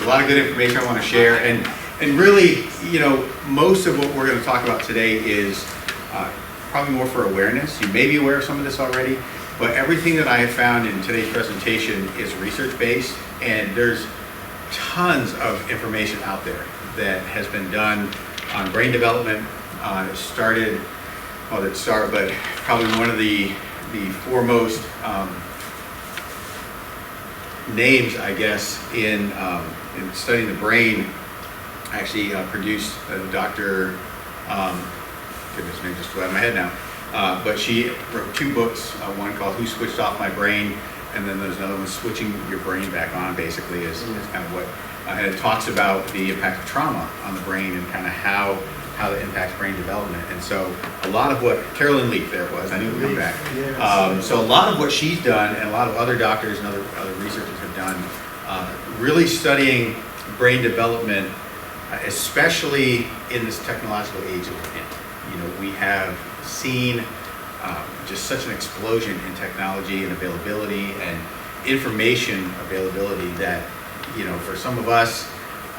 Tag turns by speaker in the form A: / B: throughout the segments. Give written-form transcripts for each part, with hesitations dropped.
A: there's a lot of good information I want to share, and really, you know, most of what we're going to talk about today is probably more for awareness. You may be aware of some of this already, but everything that I have found in today's presentation is research-based, and there's tons of information out there that has been done on brain development. It started, well, it didn't start, but probably one of the foremost names, I guess, in studying the brain, actually produced Dr. Goodness, name just flew out of my head now. But she wrote 2 books, one called Who Switched Off My Brain, and then there's another one, Switching Your Brain Back On, basically, is kind of what, and it talks about the impact of trauma on the brain and kind of how that impacts brain development. And so a lot of what, Carolyn Leaf there was, I knew it would come back. So a lot of what she's done, and a lot of other doctors and other researchers have done, really studying brain development, especially in this technological age that we're in. You know, we have seen just such an explosion in technology and availability and information availability that, you know, for some of us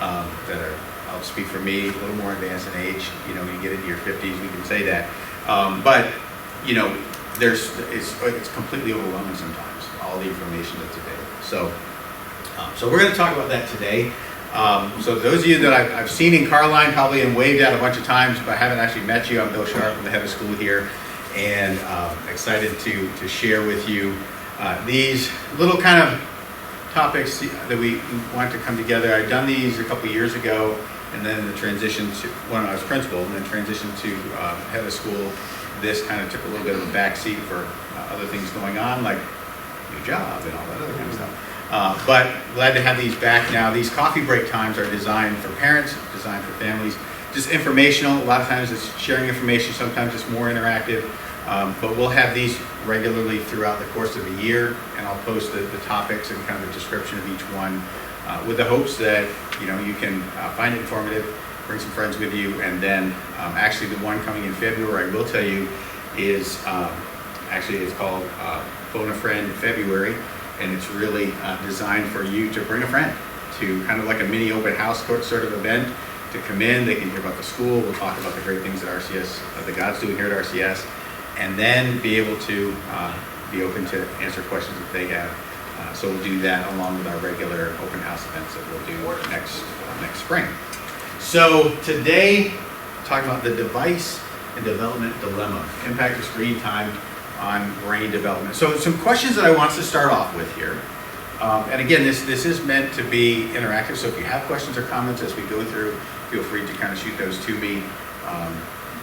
A: that are, I'll speak for me, a little more advanced in age, you know, you get into your 50s, we can say that. But, you know, it's completely overwhelming sometimes, all the information that's available. So we're going to talk about that today. So those of you that I've seen in Carline probably and waved at a bunch of times, but I haven't actually met you. I'm Bill Sharp, I'm the head of school here, and excited to share with you these little kind of topics that we want to come together. I've done these a couple years ago, and then the transition to, when I was principal, and then transition to head of school. This kind of took a little bit of a backseat for other things going on, like new job and all that other kind of stuff. But glad to have these back now. These coffee break times are designed for parents, designed for families, just informational. A lot of times it's sharing information, sometimes it's more interactive. But we'll have these regularly throughout the course of the year, and I'll post the topics and kind of a description of each one with the hopes that, you know, you can find it informative, bring some friends with you, and then actually the one coming in February, I will tell you, is actually it's called Phone a Friend February. And it's really designed for you to bring a friend to kind of like a mini open house sort of event, to come in. They can hear about the school. We'll talk about the great things that RCS, that God's doing here at RCS, and then be able to be open to answer questions that they have. So we'll do that along with our regular open house events that we'll do next spring. So today, talking about the device and development dilemma, impact of screen time on brain development. So some questions that I want to start off with here. And again, this is meant to be interactive, so if you have questions or comments as we go through, feel free to kind of shoot those to me.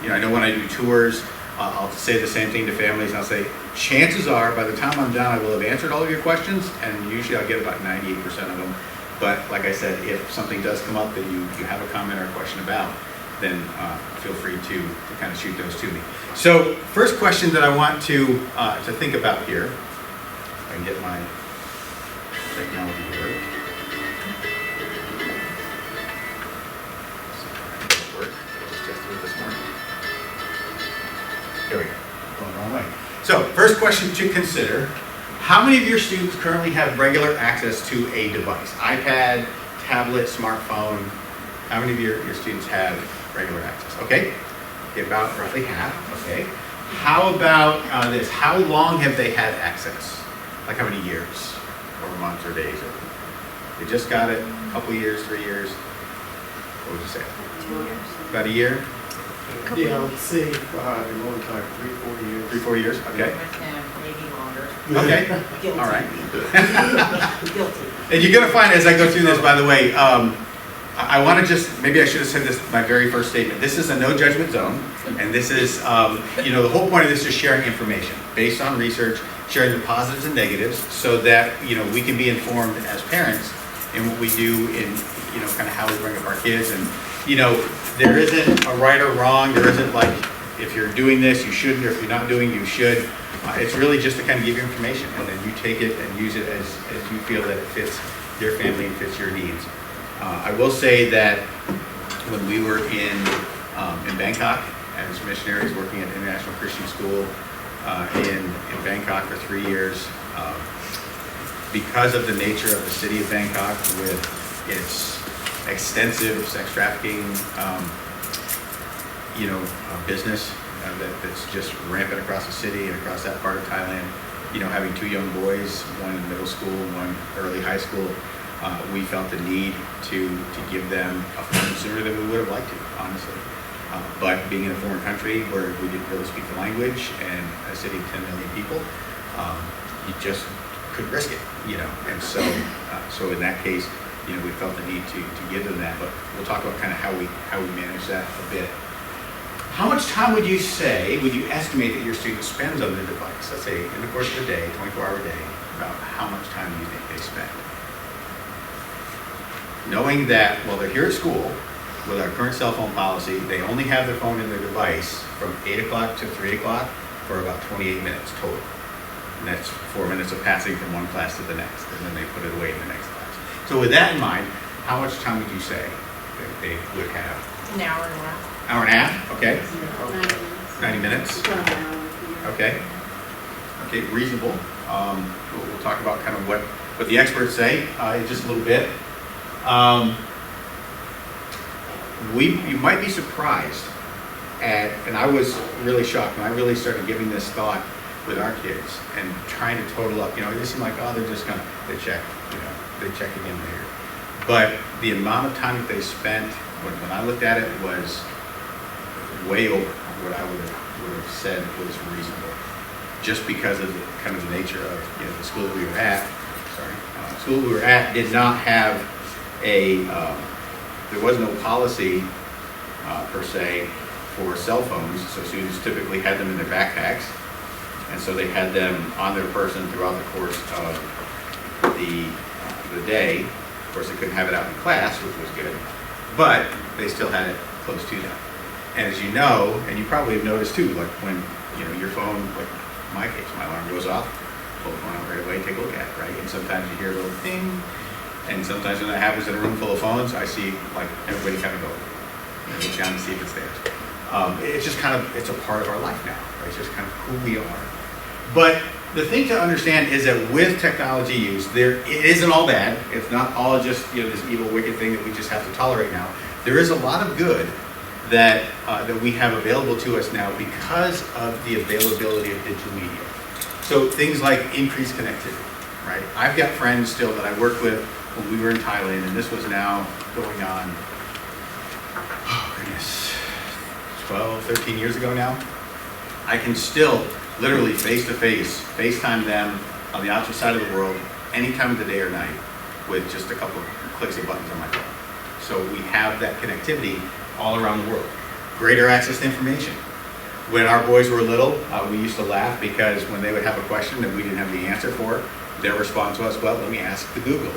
A: You know, I know when I do tours, I'll say the same thing to families, and I'll say, chances are, by the time I'm done, I will have answered all of your questions, and usually I'll get about 98% of them. But like I said, if something does come up that you have a comment or a question about, then feel free to kind of shoot those to me. So first question that I want to think about here, if I can get my technology here. Work. Just tested it this morning. Here we go. Going the wrong way. So first question to consider: how many of your students currently have regular access to a device? iPad, tablet, smartphone. How many of your students have regular access? Okay, about roughly half. Okay, how about this? How long have they had access? Like how many years, or months, or days? Or they just got it, a couple years, 3 years? What would you say?
B: 2 years.
A: About a year?
C: Yeah, I would say a long time, 3-4 years.
A: 3-4 years. Okay.
B: Maybe longer.
A: Okay.
B: Guilty.
A: All right.
B: Guilty.
A: And you're gonna find as I go through this, by the way. I want to just, maybe I should have said this my very first statement. This is a no judgment zone, and this is, you know, the whole point of this is sharing information based on research, sharing the positives and negatives, so that, you know, we can be informed as parents in what we do in, you know, kind of how we bring up our kids. And, you know, there isn't a right or wrong. There isn't like, if you're doing this, you shouldn't, or if you're not doing, you should. It's really just to kind of give you information, and then you take it and use it as you feel that it fits your family and fits your needs. I will say that when we were in Bangkok as missionaries working at International Christian School in Bangkok for 3 years, because of the nature of the city of Bangkok with its extensive sex trafficking, business that's just rampant across the city and across that part of Thailand. Having two young boys, one in middle school, one early high school, we felt the need to give them a phone sooner than we would have liked to, honestly. But being in a foreign country where we didn't really speak the language and a city of 10 million people, you just couldn't risk it, And so in that case, we felt the need to give them that. But we'll talk about kind of how we manage that a bit. How much time would you estimate that your student spends on the device? Let's say in the course of a day, 24-hour day, about how much time do you think they spend? Knowing that while they're here at school, with our current cell phone policy, they only have their phone in their device from 8 o'clock to 3 o'clock for about 28 minutes total. And that's 4 minutes of passing from one class to the next, and then they put it away in the next class. So with that in mind, how much time would you say that they would have?
B: An hour and a half.
A: Hour and a half, okay. 90 minutes. Okay. Okay, reasonable. We'll talk about kind of what the experts say in just a little bit. You might be surprised at, and I was really shocked when I really started giving this thought with our kids and trying to total up. It just seemed like, they're just they check, they check again later. But the amount of time that they spent when I looked at it was way over what I would have said was reasonable, just because of the kind of the nature of the school that we were at. School we were at did not have there was no policy per se for cell phones, so students typically had them in their backpacks, and so they had them on their person throughout the course of the day. Of course, they couldn't have it out in class, which was good, but they still had it close to them. And as you know, and you probably have noticed too, like when your phone, like in my case, my alarm goes off, pull the phone out right away, take a look at it, right? And sometimes you hear a little ding, and sometimes when that happens in a room full of phones, I see like everybody kind of go, look down to see if it's there. It's just kind of, it's a part of our life now, right? It's just kind of who we are. But the thing to understand is that with technology use, it isn't all bad. It's not all just this evil, wicked thing that we just have to tolerate now. There is a lot of good that we have available to us now because of the availability of digital media. So things like increased connectivity, right? I've got friends still that I worked with when we were in Thailand, and this was now going on, 12, 13 years ago now. I can still literally face-to-face FaceTime them on the opposite side of the world any time of the day or night with just a couple of clicks of buttons on my phone. So we have that connectivity all around the world. Greater access to information. When our boys were little, we used to laugh because when they would have a question that we didn't have the answer for, their response was, well, let me ask the Google.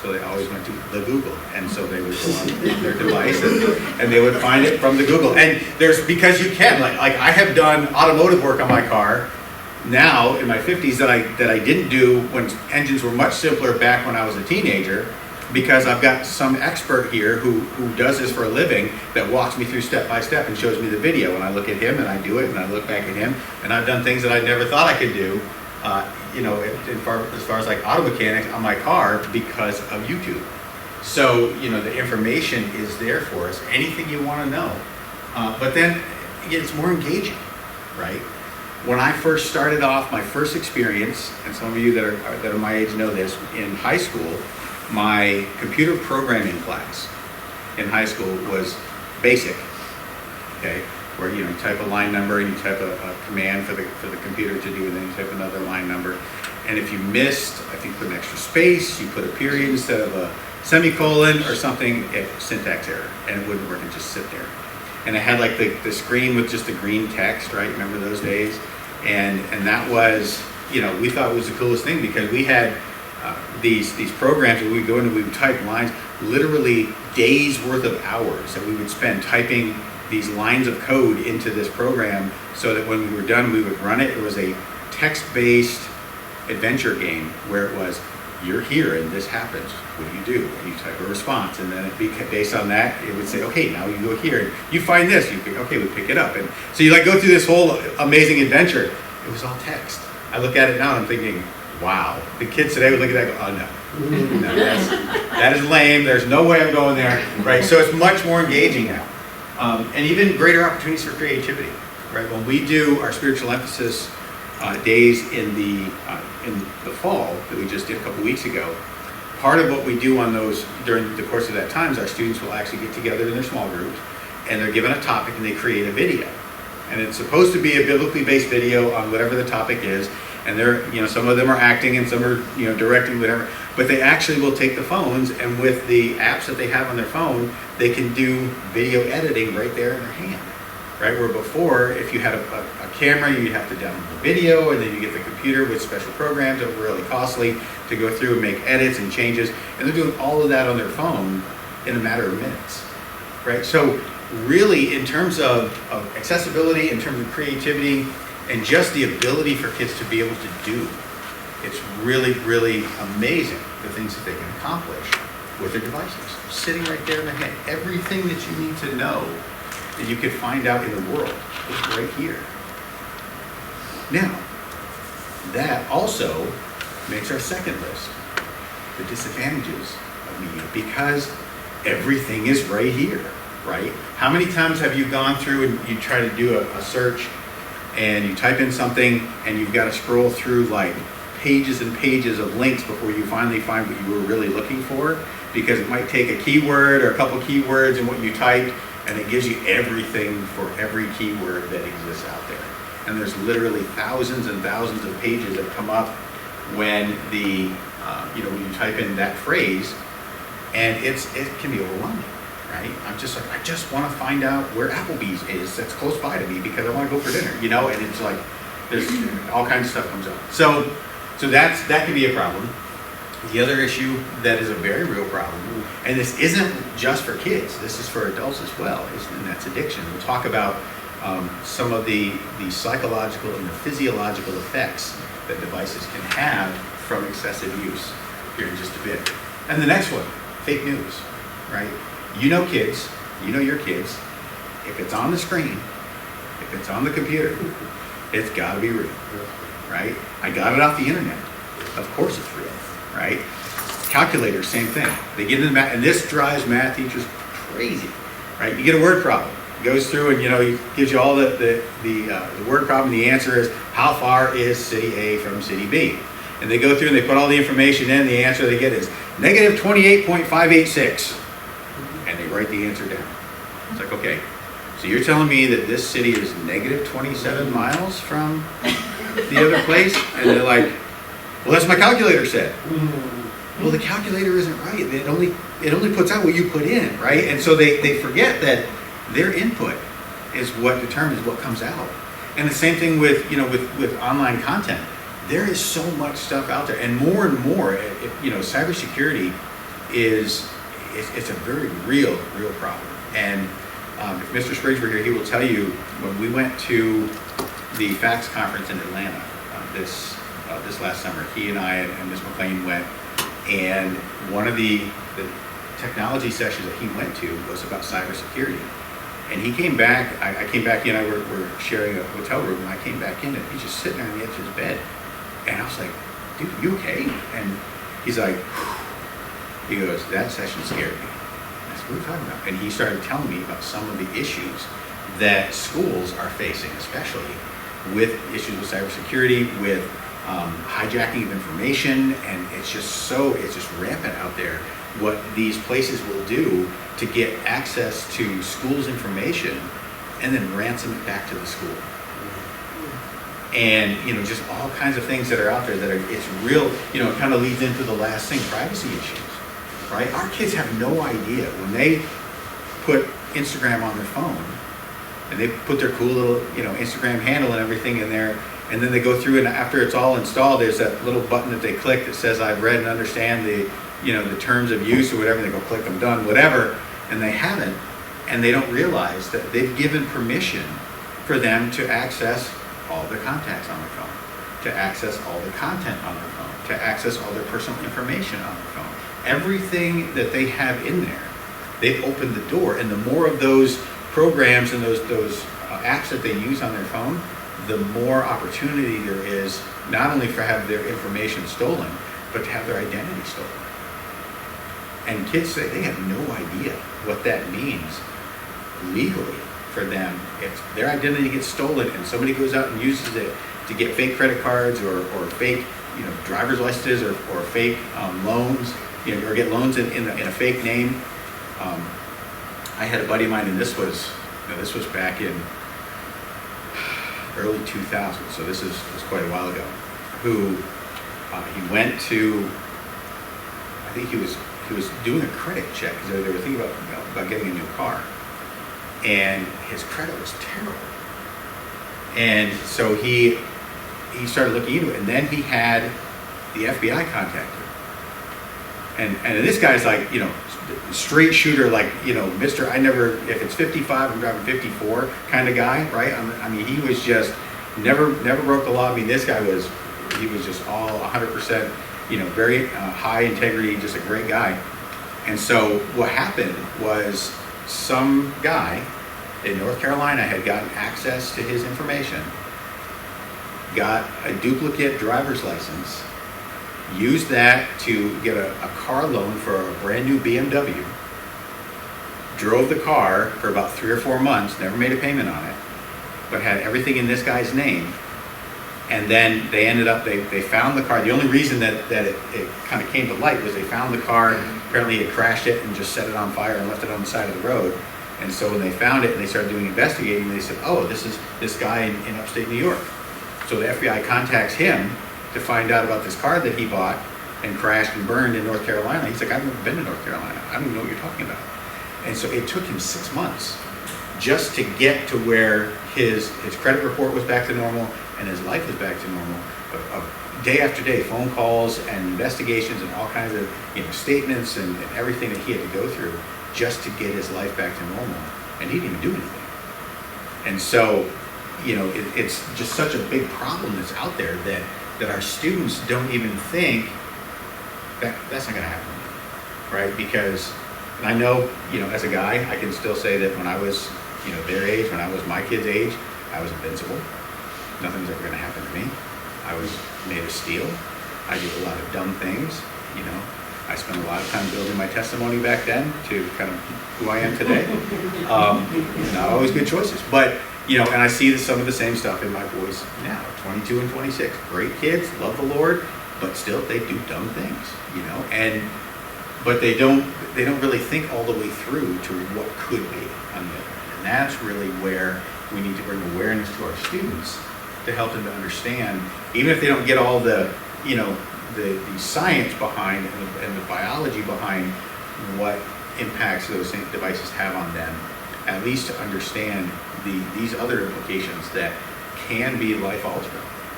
A: So they always went to the Google. And so they would go on their device and they would find it from the Google. And because you can, like I have done automotive work on my car now in my 50s that I didn't do when engines were much simpler back when I was a teenager, because I've got some expert here who does this for a living that walks me through step by step and shows me the video, and I look at him and I do it, and I look back at him, and I've done things that I never thought I could do, as far as like auto mechanics on my car because of YouTube. So, the information is there for us, anything you want to know. But then it's more engaging, right? When I first started off, my first experience, and some of you that are my age know this, in high school, my computer programming class in high school was basic, okay, where you type a line number and you type a command for the computer to do, and then you type another line number. And if you missed, I think put an extra space, you put a period instead of a semicolon or something, syntax error, and it wouldn't work, and just sit there. And it had like the screen with just the green text, right? Remember those days? And that was, we thought it was the coolest thing because we had these programs where we'd go in and we would type lines, literally days worth of hours that we would spend typing these lines of code into this program so that when we were done, we would run it. It was a text-based adventure game where it was, you're here and this happens. What do you do? And you type a response, and then based on that, it would say, okay, now you go here. And you find this. We pick it up. And so you go through this whole amazing adventure. It was all text. I look at it now and I'm thinking, wow. The kids today would look at that and go, oh no, No, that is lame. There's no way I'm going there, right? So it's much more engaging now. And even greater opportunities for creativity, right? When we do our spiritual emphasis days in the fall that we just did a couple weeks ago, part of what we do on those during the course of that time is our students will actually get together in their small groups and they're given a topic and they create a video. And it's supposed to be a biblically based video on whatever the topic is. And they're, some of them are acting and some are, directing, whatever. But they actually will take the phones, and with the apps that they have on their phone, they can do video editing right there in their hand, right? Where before, if you had a camera, you'd have to download the video, and then you get the computer with special programs that were really costly to go through and make edits and changes. And they're doing all of that on their phone in a matter of minutes, right? So really, in terms of accessibility, in terms of creativity, and just the ability for kids to be able to do, it's really, really amazing the things that they can accomplish with their devices. Sitting right there in their hand. Everything that you need to know that you could find out in the world is right here. Now, that also makes our second list, the disadvantages of media, because everything is right here, right? How many times have you gone through and you try to do a search and you type in something and you've got to scroll through like pages and pages of links before you finally find what you were really looking for, because it might take a keyword or a couple keywords in what you typed, and it gives you everything for every keyword that exists out there. And there's literally thousands and thousands of pages that come up when when you type in that phrase, and it can be overwhelming, right? I'm just like, I just want to find out where Applebee's is that's close by to me because I want to go for dinner, and it's like there's all kinds of stuff comes up. So that can be a problem. The other issue that is a very real problem, and this isn't just for kids, this is for adults as well, and that's addiction. We'll talk about some of the psychological and the physiological effects that devices can have from excessive use here in just a bit. And the next one, fake news, right? Kids, your kids, if it's on the screen, if it's on the computer, it's got to be real, right? I got it off the internet. Of course it's real, right? Calculators, same thing. They get into math, and this drives math teachers crazy, right? You get a word problem. It goes through and, he gives you all the word problem. The answer is, how far is city A from city B? And they go through and they put all the information in. The answer they get is negative 28.586. And they write the answer down. It's like, okay, so you're telling me that this city is negative 27 miles from the other place? And they're like, well, that's what my calculator said. Well, the calculator isn't right. It only puts out what you put in, right? And so they forget that their input is what determines what comes out. And the same thing with online content. There is so much stuff out there, and more, cybersecurity it's a very real problem. And if Mr. Spriggs were here, he will tell you, when we went to the FACS conference in Atlanta this last summer, he and I and Ms. McLean went, and one of the technology sessions that he went to was about cybersecurity. And he came back, I came back in, we're sharing a hotel room, and I came back in, and he's just sitting there on the edge of his bed. And I was like, dude, you okay? And he's like, he goes, that session scared me. I said, what are you talking about? And he started telling me about some of the issues that schools are facing, especially with issues with cybersecurity, with hijacking of information, and it's just rampant out there what these places will do to get access to schools' information and then ransom it back to the school. And just all kinds of things that are out there it's real. It kind of leads into the last thing, privacy issues, right? Our kids have no idea when they put Instagram on their phone and they put their cool little Instagram handle and everything in there, and then they go through, and after it's all installed, there's that little button that they click that says, I've read and understand the terms of use or whatever. They go click, I'm done, whatever, and they haven't, and they don't realize that they've given permission for them to access all their contacts on their phone, to access all their content on their phone, to access all their personal information on their phone. Everything that they have in there, they've opened the door, and the more of those programs and those apps that they use on their phone, the more opportunity there is not only for have their information stolen, but to have their identity stolen. And kids say they have no idea what that means legally for them. If their identity gets stolen and somebody goes out and uses it to get fake credit cards or fake, driver's licenses or fake loans, or get loans in a fake name. I had a buddy of mine, and this was back in early 2000, so this was quite a while ago, who he went to, I think he was doing a credit check because they were thinking about getting a new car, and his credit was terrible. And so he started looking into it, and then he had the FBI contact him. And this guy's like, straight shooter, like, Mr. If it's 55, I'm driving 54 kind of guy, right? I mean, he was just never broke the law. I mean, this guy was just all 100%, very high integrity, just a great guy. And so what happened was some guy in North Carolina had gotten access to his information, got a duplicate driver's license, used that to get a car loan for a brand new BMW, drove the car for about 3 or 4 months, never made a payment on it, but had everything in this guy's name. And then they ended up, they found the car. The only reason that it kind of came to light was they found the car, apparently he had crashed it and just set it on fire and left it on the side of the road. And so when they found it and they started doing investigating, they said, oh, this is this guy in upstate New York. So the FBI contacts him to find out about this car that he bought and crashed and burned in North Carolina. He's like, I've never been to North Carolina. I don't even know what you're talking about. And so it took him 6 months just to get to where his credit report was back to normal and his life was back to normal. Day after day, phone calls and investigations and all kinds of statements and everything that he had to go through just to get his life back to normal. And he didn't even do anything. And so, it's just such a big problem that's out there that our students don't even think that's not going to happen, right? Because, and I know, as a guy, I can still say that when I was, their age, when I was my kid's age, I was invincible. Nothing's ever going to happen to me. I was made of steel. I did a lot of dumb things, I spent a lot of time building my testimony back then to kind of who I am today. Not always good choices, but and I see some of the same stuff in my boys now, 22 and 26. Great kids, love the Lord, but still they do dumb things, but they don't really think all the way through to what could be on the other end. And that's really where we need to bring awareness to our students to help them to understand, even if they don't get all the science behind and the biology behind what impacts those devices have on them, at least to understand these other implications that can be life altering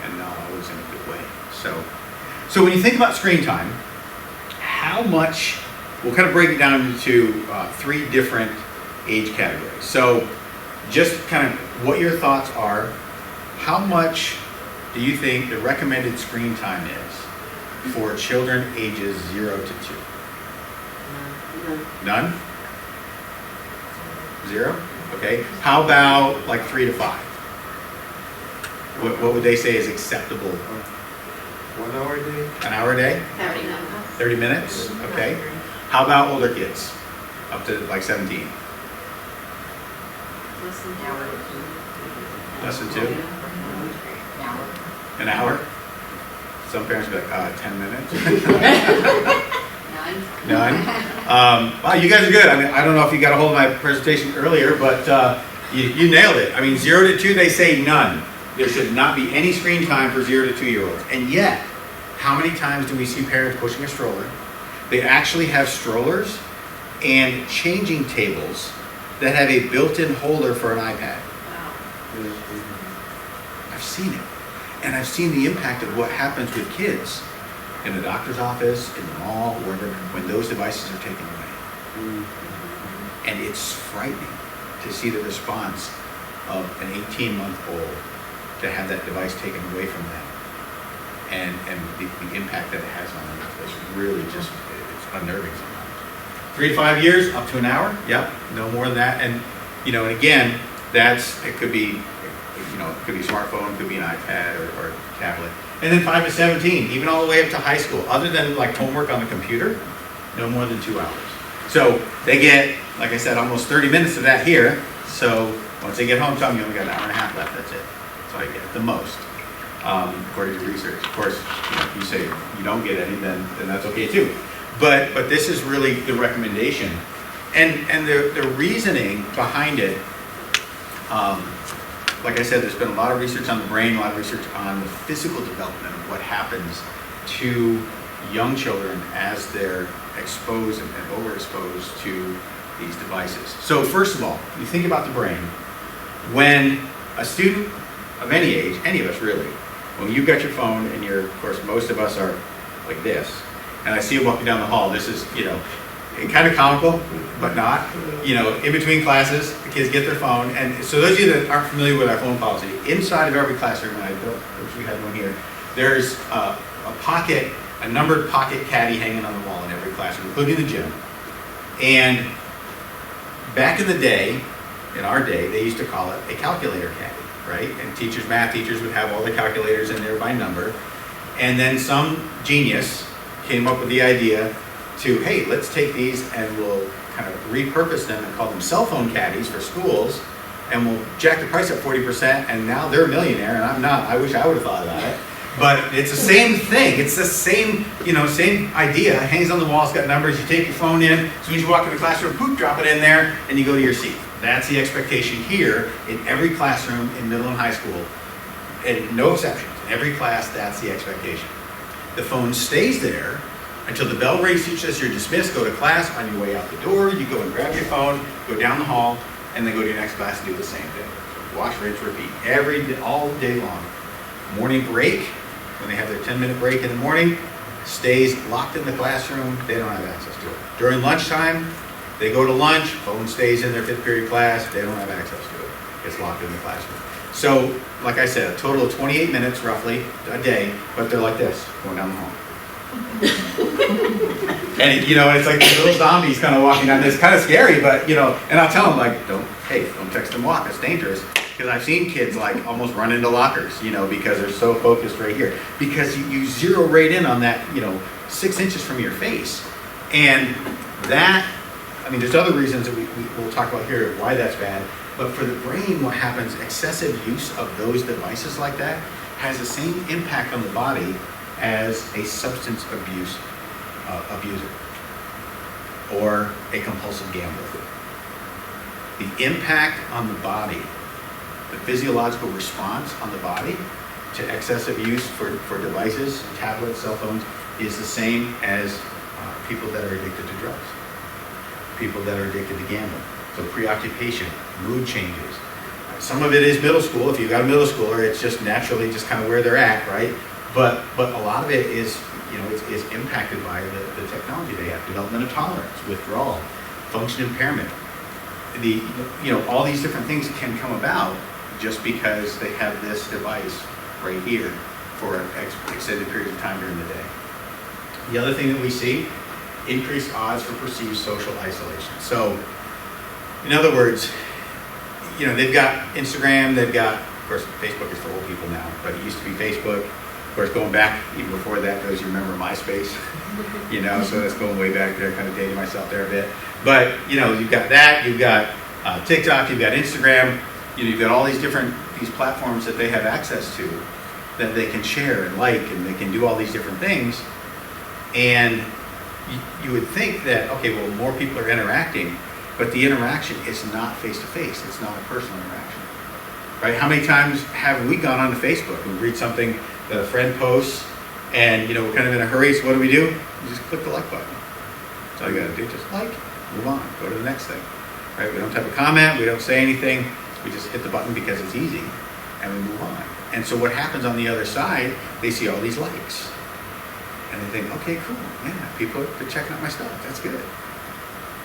A: and not always in a good way. So when you think about screen time, how much, we'll kind of break it down into 3 different age categories. So just kind of what your thoughts are, how much do you think the recommended screen time is for children ages 0 to 2? None? 0? Okay. How about like 3 to 5? What would they say is acceptable?
C: 1 hour a day?
A: An hour a day? 30 minutes? Okay. How about older kids? Up to like 17? Less than 2? An hour? Some parents will be like, 10 minutes. None? Wow, you guys are good. I mean, I don't know if you got a hold of my presentation earlier, but you nailed it. I mean, 0 to 2, they say none. There should not be any screen time for 0 to 2-year-olds. And yet, how many times do we see parents pushing a stroller? They actually have strollers and changing tables that have a built-in holder for an iPad. I've seen it. And I've seen the impact of what happens with kids in the doctor's office, in the mall, wherever, when those devices are taken away. And it's frightening to see the response of an 18-month-old to have that device taken away from them. And the impact that it has on them is really just, it's unnerving sometimes. 3 to 5 years, up to an hour, yep, no more than that. And, and again, it could be, it could be a smartphone, it could be an iPad or tablet. And then 5 to 17, even all the way up to high school, other than like homework on the computer, no more than 2 hours. So they get, like I said, almost 30 minutes of that here. So once they get home, tell them you only got an hour and a half left, that's it. That's all you get, the most, according to research. Of course, if you say you don't get any, then that's okay too. But this is really the recommendation. And the reasoning behind it, like I said, there's been a lot of research on the brain, a lot of research on the physical development of what happens to young children as they're exposed and overexposed to these devices. So first of all, you think about the brain. When a student of any age, any of us really, when you've got your phone and you're, of course, most of us are like this, and I see you walking down the hall, this is, kind of comical, but not. In between classes, the kids get their phone, and so those of you that aren't familiar with our phone policy, inside of every classroom, and I wish we had one here, there's a numbered pocket caddy hanging on the wall in every classroom, including the gym. And back in the day, in our day, they used to call it a calculator caddy, right? And math teachers would have all the calculators in there by number. And then some genius came up with the idea to, hey, let's take these and we'll kind of repurpose them and call them cell phone caddies for schools, and we'll jack the price up 40%, and now they're a millionaire, and I'm not. I wish I would have thought of that. But it's the same thing. It's the same, same idea. It hangs on the wall, it's got numbers. You take your phone in, as soon as you walk in the classroom, poop, drop it in there, and you go to your seat. That's the expectation here in every classroom in middle and high school, and no exceptions. In every class, that's the expectation. The phone stays there until the bell rings, teacher says you're dismissed, go to class. On your way out the door, you go and grab your phone, go down the hall, and then go to your next class and do the same thing. So wash, rinse, repeat, all day long. Morning break, when they have their 10-minute break in the morning, stays locked in the classroom. They don't have access to it. During lunchtime, they go to lunch, phone stays in their 5th period class. They don't have access to it. It's locked in the classroom. So, like I said, a total of 28 minutes roughly a day, but they're like this, going down the hall. And it's like these little zombies kind of walking down. It's kind of scary, but and I'll tell them like, don't text and walk. It's dangerous. Because I've seen kids like almost run into lockers, because they're so focused right here. Because you zero right in on that, 6 inches from your face. And that, there's other reasons that we'll talk about here of why that's bad. But for the brain, what happens, excessive use of those devices like that has the same impact on the body as a substance abuse abuser or a compulsive gambler. The impact on the body, the physiological response on the body to excessive use for devices, tablets, cell phones, is the same as people that are addicted to drugs, people that are addicted to gambling. So preoccupation, mood changes. Some of it is middle school. If you've got a middle schooler, it's just naturally just kind of where they're at, right? But a lot of it is, is impacted by the technology they have. Development of tolerance, withdrawal, function impairment. All these different things can come about just because they have this device right here for an extended period of time during the day. The other thing that we see, increased odds for perceived social isolation. So, in other words, they've got Instagram, they've got, of course, Facebook is for old people now, but it used to be Facebook. Of course, going back even before that, those you remember MySpace, so that's going way back there, kind of dating myself there a bit. But, you've got that, you've got TikTok, you've got Instagram, you've got all these platforms that they have access to that they can share and like, and they can do all these different things. And you would think that, okay, well, more people are interacting, but the interaction is not face-to-face. It's not a personal interaction, right? How many times have we gone onto Facebook and read something that a friend posts, and we're kind of in a hurry, so what do? You just click the like button. That's all you gotta do, just like, move on, go to the next thing, right? We don't type a comment, we don't say anything, we just hit the button because it's easy, and we move on. And so what happens on the other side, they see all these likes, and they think, okay, cool, yeah, people are checking out my stuff, that's good.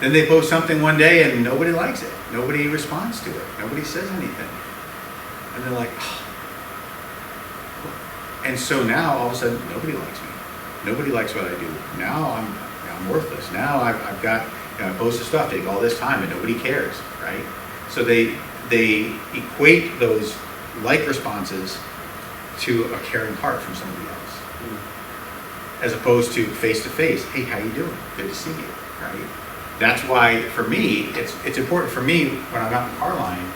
A: Then they post something one day and nobody likes it, nobody responds to it, nobody says anything, and they're like, oh. And so now all of a sudden nobody likes me, nobody likes what I do. Now I'm worthless. Now I've got, I posted stuff, take all this time and nobody cares, right? So they equate those like responses to a caring heart from somebody else. as opposed to face, hey, how you doing? Good to see you, right? That's why, for me, it's important for me when I'm out in car line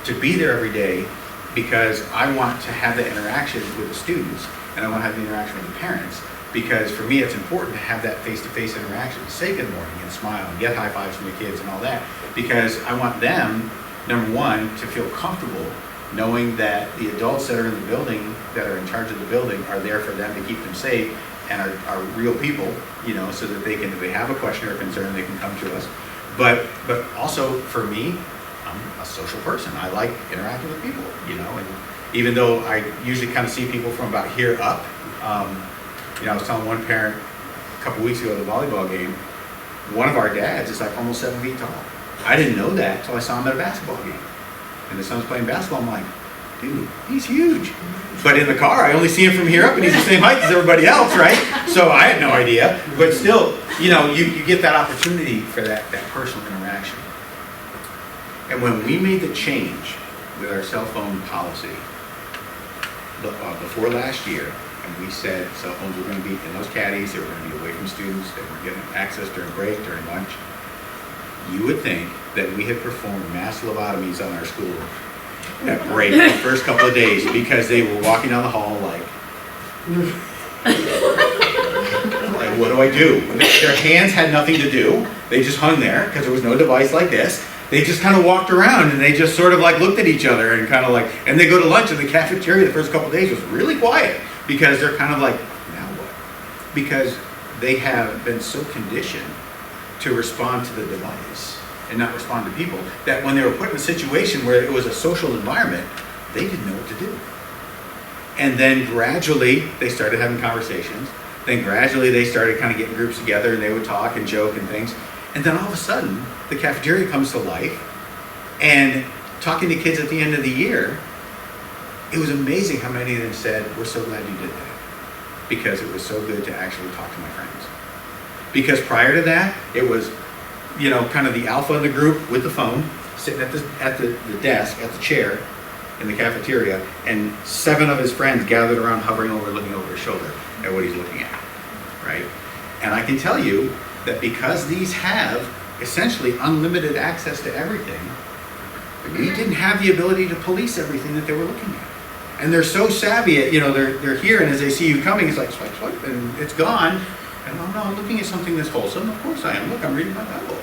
A: to be there every day, because I want to have the interaction with the students, and I want to have the interaction with the parents, because for me it's important to have that face-to-face interaction, say good morning and smile and get high fives from the kids and all that, because I want them, number one, to feel comfortable knowing that the adults that are in the building, that are in charge of the building, are there for them to keep them safe and are real people, you know, so that if they have a question or a concern, they can come to us. But also for me, I'm a social person. I like interacting with people, you know, and even though I usually kind of see people from about here up, you know, I was telling one parent a couple weeks ago at the volleyball game, one of our dads is like almost 7 feet tall. I didn't know that until I saw him at a basketball game. And the son's playing basketball, I'm like, dude, he's huge. But in the car, I only see him from here up, and he's the same height as everybody else, right? So I had no idea. But still, you know, you get that opportunity for that personal interaction. And when we made the change with our cell phone policy before last year, and we said cell phones were going to be in those caddies, they were going to be away from students, they weren't getting access during break, during lunch, you would think that we had performed mass lobotomies on our school at break the first couple of days, because they were walking down the hall like what do I do? Their hands had nothing to do. They just hung there because there was no device like this. They just kind of walked around and they just sort of like looked at each other and kind of like, and they go to lunch in the cafeteria the first couple of days was really quiet, because they're kind of like, now what? Because they have been so conditioned to respond to the device and not respond to people, that when they were put in a situation where it was a social environment, they didn't know what to do. And then gradually they started having conversations. Then gradually they started kind of getting groups together and they would talk and joke and things. And then all of a sudden the cafeteria comes to life, and talking to kids at the end of the year, it was amazing how many of them said, we're so glad you did that, because it was so good to actually talk to my friends. Because prior to that, it was, you know, kind of the alpha in the group with the phone, sitting at the desk, at the chair in the cafeteria, and 7 of his friends gathered around, hovering over, looking over his shoulder at what he's looking at, right? And I can tell you that because these have essentially unlimited access to everything, we didn't have the ability to police everything that they were looking at. And they're so savvy at, you know, they're here, and as they see you coming, it's like swipe, swipe, and it's gone. And oh no, I'm looking at something that's wholesome. Of course I am. Look, I'm reading my Bible.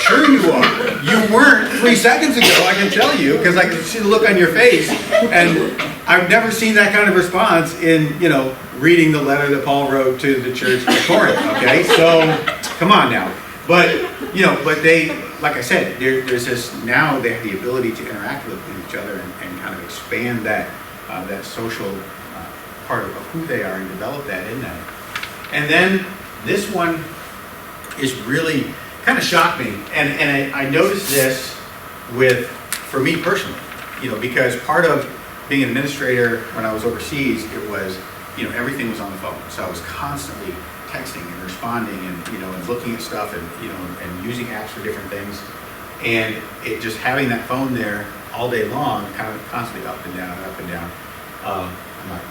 A: Sure you are. You weren't 3 seconds ago, I can tell you, because I can see the look on your face. And I've never seen that kind of response in, you know, reading the letter that Paul wrote to the church at Corinth, okay? So, come on now. But, you know, but they, like I said, there's this, now they have the ability to interact with each other and kind of expand that, that social part of who they are and develop that in them. And then this one is really kind of shocked me, and I noticed this for me personally, you know, because part of being an administrator when I was overseas, it was, you know, everything was on the phone, so I was constantly texting and responding and, you know, and looking at stuff and, you know, and using apps for different things, and it just having that phone there all day long, kind of constantly up and down, up and down.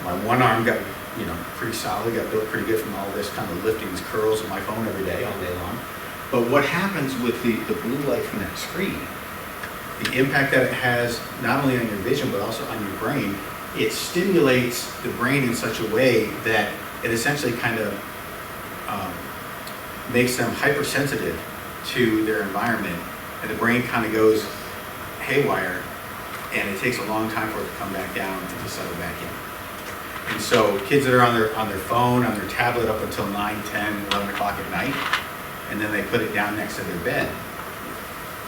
A: My one arm got, you know, pretty solid, got built pretty good from all this kind of lifting these curls of my phone every day, all day long. But what happens with the blue light from that screen, the impact that it has not only on your vision but also on your brain, it stimulates the brain in such a way that it essentially kind of makes them hypersensitive to their environment, and the brain kind of goes haywire, and it takes a long time for it to come back down and to settle back in. And so kids that are on their phone, on their tablet up until 9, 10, 11 o'clock at night, and then they put it down next to their bed,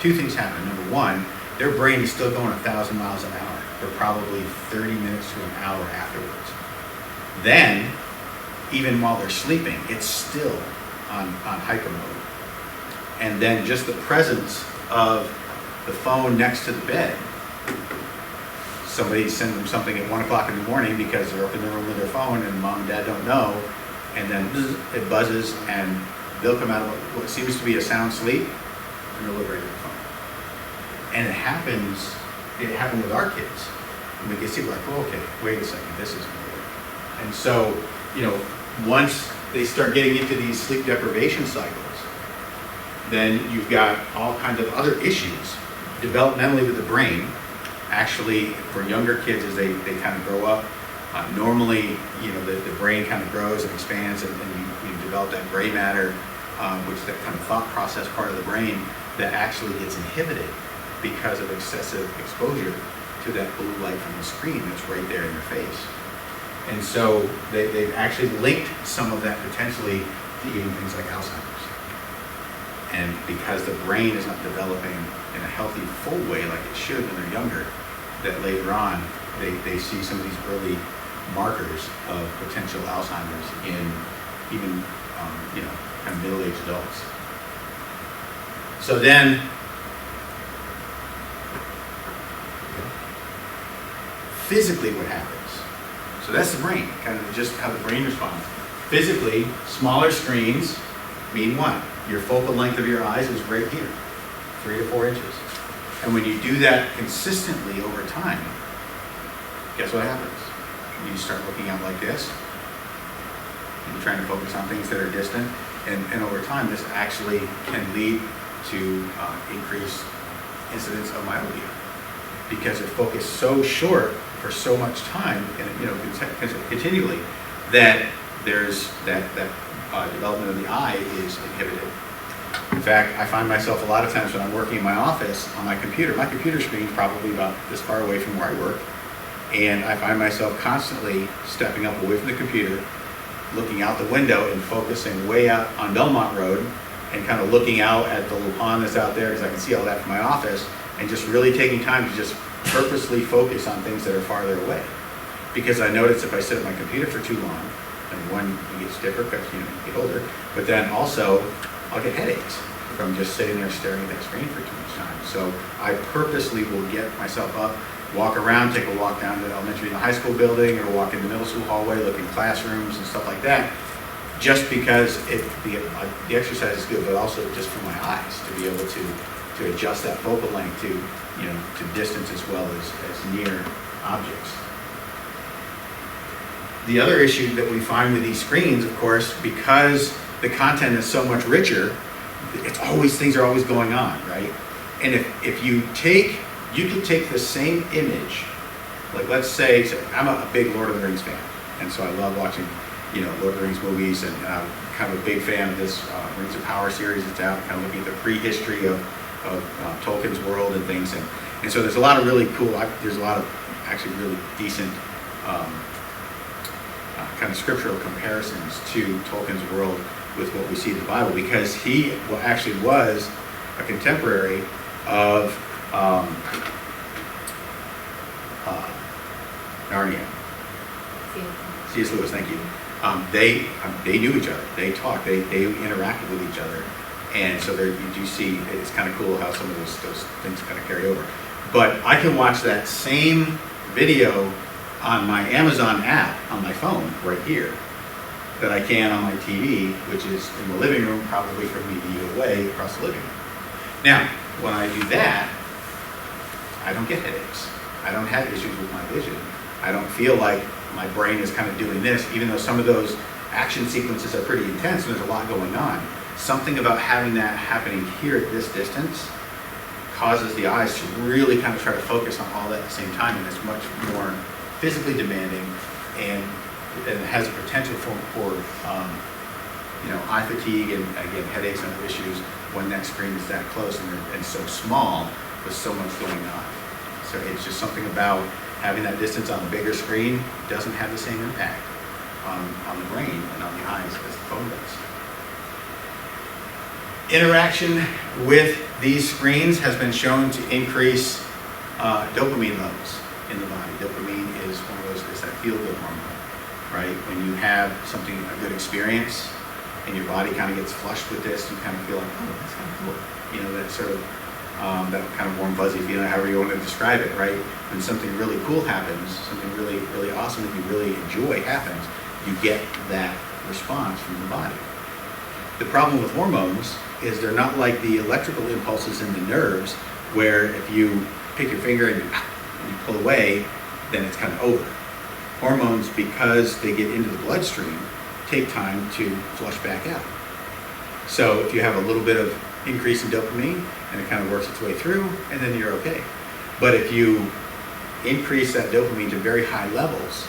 A: 2 things happen. Number one, their brain is still going 1,000 miles an hour for probably 30 minutes to an hour afterwards. Then, even while they're sleeping, it's still on hyper mode. And then just the presence of the phone next to the bed, somebody sends them something at 1 o'clock in the morning because they're up in the room with their phone and mom and dad don't know, and then it buzzes and they'll come out of what seems to be a sound sleep and they'll look right at the phone. And it happened with our kids. And we can see like, oh, okay, wait a second, this isn't going to work. And so, you know, once they start getting into these sleep deprivation cycles, then you've got all kinds of other issues developmentally with the brain. Actually, for younger kids, as they kind of grow up, normally, the brain kind of grows and expands, and you develop that gray matter, which is that kind of thought process part of the brain that actually gets inhibited because of excessive exposure to that blue light from the screen that's right there in your face. And so they've actually linked some of that potentially to even things like Alzheimer's. And because the brain is not developing in a healthy, full way like it should when they're younger, that later on they see some of these early markers of potential Alzheimer's in even kind of middle-aged adults. So then, physically what happens? So that's the brain, kind of just how the brain responds. Physically, smaller screens mean what? Your focal length of your eyes is right here, 3 to 4 inches. And when you do that consistently over time, guess what happens? You start looking out like this, and you're trying to focus on things that are distant, and over time this actually can lead to increased incidence of myopia, because you're focused so short for so much time, and continually, that there's that development of the eye is inhibited. In fact, I find myself a lot of times when I'm working in my office on my computer screen is probably about this far away from where I work, and I find myself constantly stepping up away from the computer, looking out the window and focusing way out on Belmont Road, and kind of looking out at the little pond that's out there, because I can see all that from my office, and just really taking time to just purposely focus on things that are farther away. Because I notice if I sit at my computer for too long, and one, it gets stiffer because you get older, but then also I'll get headaches from just sitting there staring at that screen for too much time. So I purposely will get myself up, walk around, take a walk down to the elementary and high school building, or walk in the middle school hallway, look in classrooms and stuff like that, just because the exercise is good, but also just for my eyes to be able to adjust that focal length to distance as well as near objects. The other issue that we find with these screens, of course, because the content is so much richer, things are always going on, right? And if you could take the same image, like let's say, so I'm a big Lord of the Rings fan, and so I love watching, Lord of the Rings movies, and I'm kind of a big fan of this Rings of Power series that's out, kind of looking at the prehistory of Tolkien's world and things, and so there's a lot of really cool, there's a lot of actually really decent kind of scriptural comparisons to Tolkien's world with what we see in the Bible, because he actually was a contemporary of Narnia. C.S. Lewis, thank you. They knew each other. They talked. They interacted with each other, and so there you do see it's kind of cool how some of those things kind of carry over. But I can watch that same video on my Amazon app on my phone right here that I can on my TV, which is in the living room, probably from me away across the living room. Now, when I do that, I don't get headaches. I don't have issues with my vision. I don't feel like my brain is kind of doing this, even though some of those action sequences are pretty intense and there's a lot going on. Something about having that happening here at this distance causes the eyes to really kind of try to focus on all that at the same time, and it's much more physically demanding, and it has a potential for eye fatigue and, again, headaches and other issues when that screen is that close and so small with so much going on. So it's just something about having that distance on a bigger screen doesn't have the same impact on the brain and on the eyes as the phone does. Interaction with these screens has been shown to increase dopamine levels in the body. Dopamine is one of those, it's that feel-good hormone, right? When you have a good experience, and your body kind of gets flushed with this, you kind of feel like, oh, that's kind of cool. That sort of, that kind of warm, fuzzy feeling, however you want to describe it, right? When something really cool happens, something really, really awesome that you really enjoy happens, you get that response from the body. The problem with hormones is they're not like the electrical impulses in the nerves, where if you pick your finger and you pull away, then it's kind of over. Hormones, because they get into the bloodstream, take time to flush back out. So if you have a little bit of increase in dopamine and it kind of works its way through, and then you're okay. But if you increase that dopamine to very high levels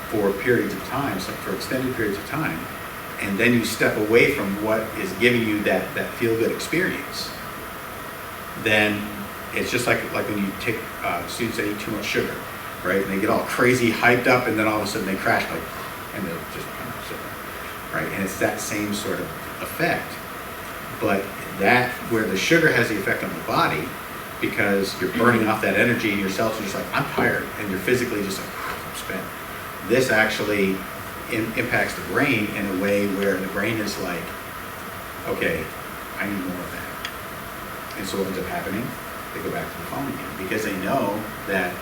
A: for periods of time, so for extended periods of time, and then you step away from what is giving you that feel-good experience, then it's just like when you take students that eat too much sugar, right? And they get all crazy hyped up, and then all of a sudden they crash, and they'll just sit there, right? And it's that same sort of effect, but that where the sugar has the effect on the body, because you're burning off that energy, and your cells are just like, I'm tired, and you're physically just like, I'm spent. This actually impacts the brain in a way where the brain is like, okay, I need more of that. And so what ends up happening? They go back to the phone again, because they know that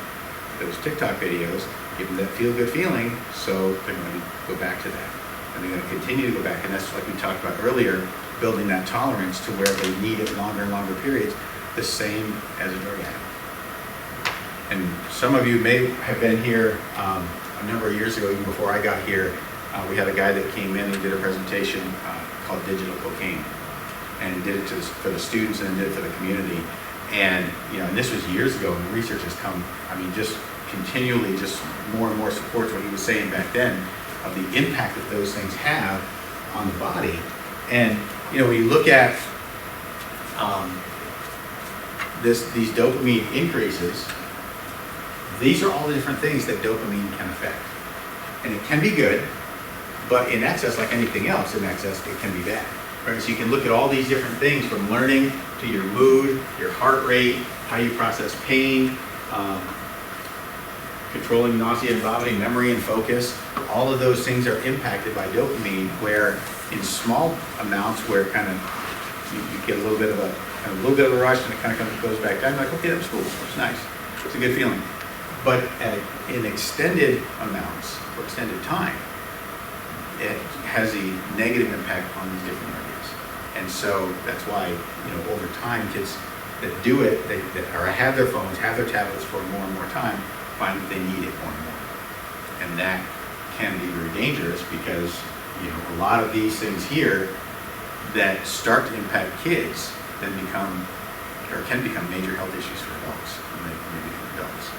A: those TikTok videos give them that feel-good feeling, so they're going to go back to that. And they're going to continue to go back, and that's like we talked about earlier, building that tolerance to where they need it longer and longer periods, the same as a drug addict. And some of you may have been here a number of years ago, even before I got here. We had a guy that came in and did a presentation called Digital Cocaine, and he did it for the students and did it for the community. And and this was years ago, and research has come, just continually, just more and more supports what he was saying back then of the impact that those things have on the body. And when you look at these dopamine increases, these are all the different things that dopamine can affect. And it can be good, but in excess, like anything else, in excess, it can be bad. Right? So you can look at all these different things, from learning to your mood, your heart rate, how you process pain, controlling nausea and vomiting, memory and focus. All of those things are impacted by dopamine, where in small amounts, where kind of you get a little bit of a rush, and it kind of goes back down. You're like, okay, that was cool. It's nice. It's a good feeling. But in extended amounts for extended time, it has a negative impact on these different areas. And so that's why, over time, kids that do it, or have their phones, have their tablets for more and more time, find that they need it more and more. And that can be very dangerous, because, a lot of these things here that start to impact kids then can become major health issues for adults when they become adults.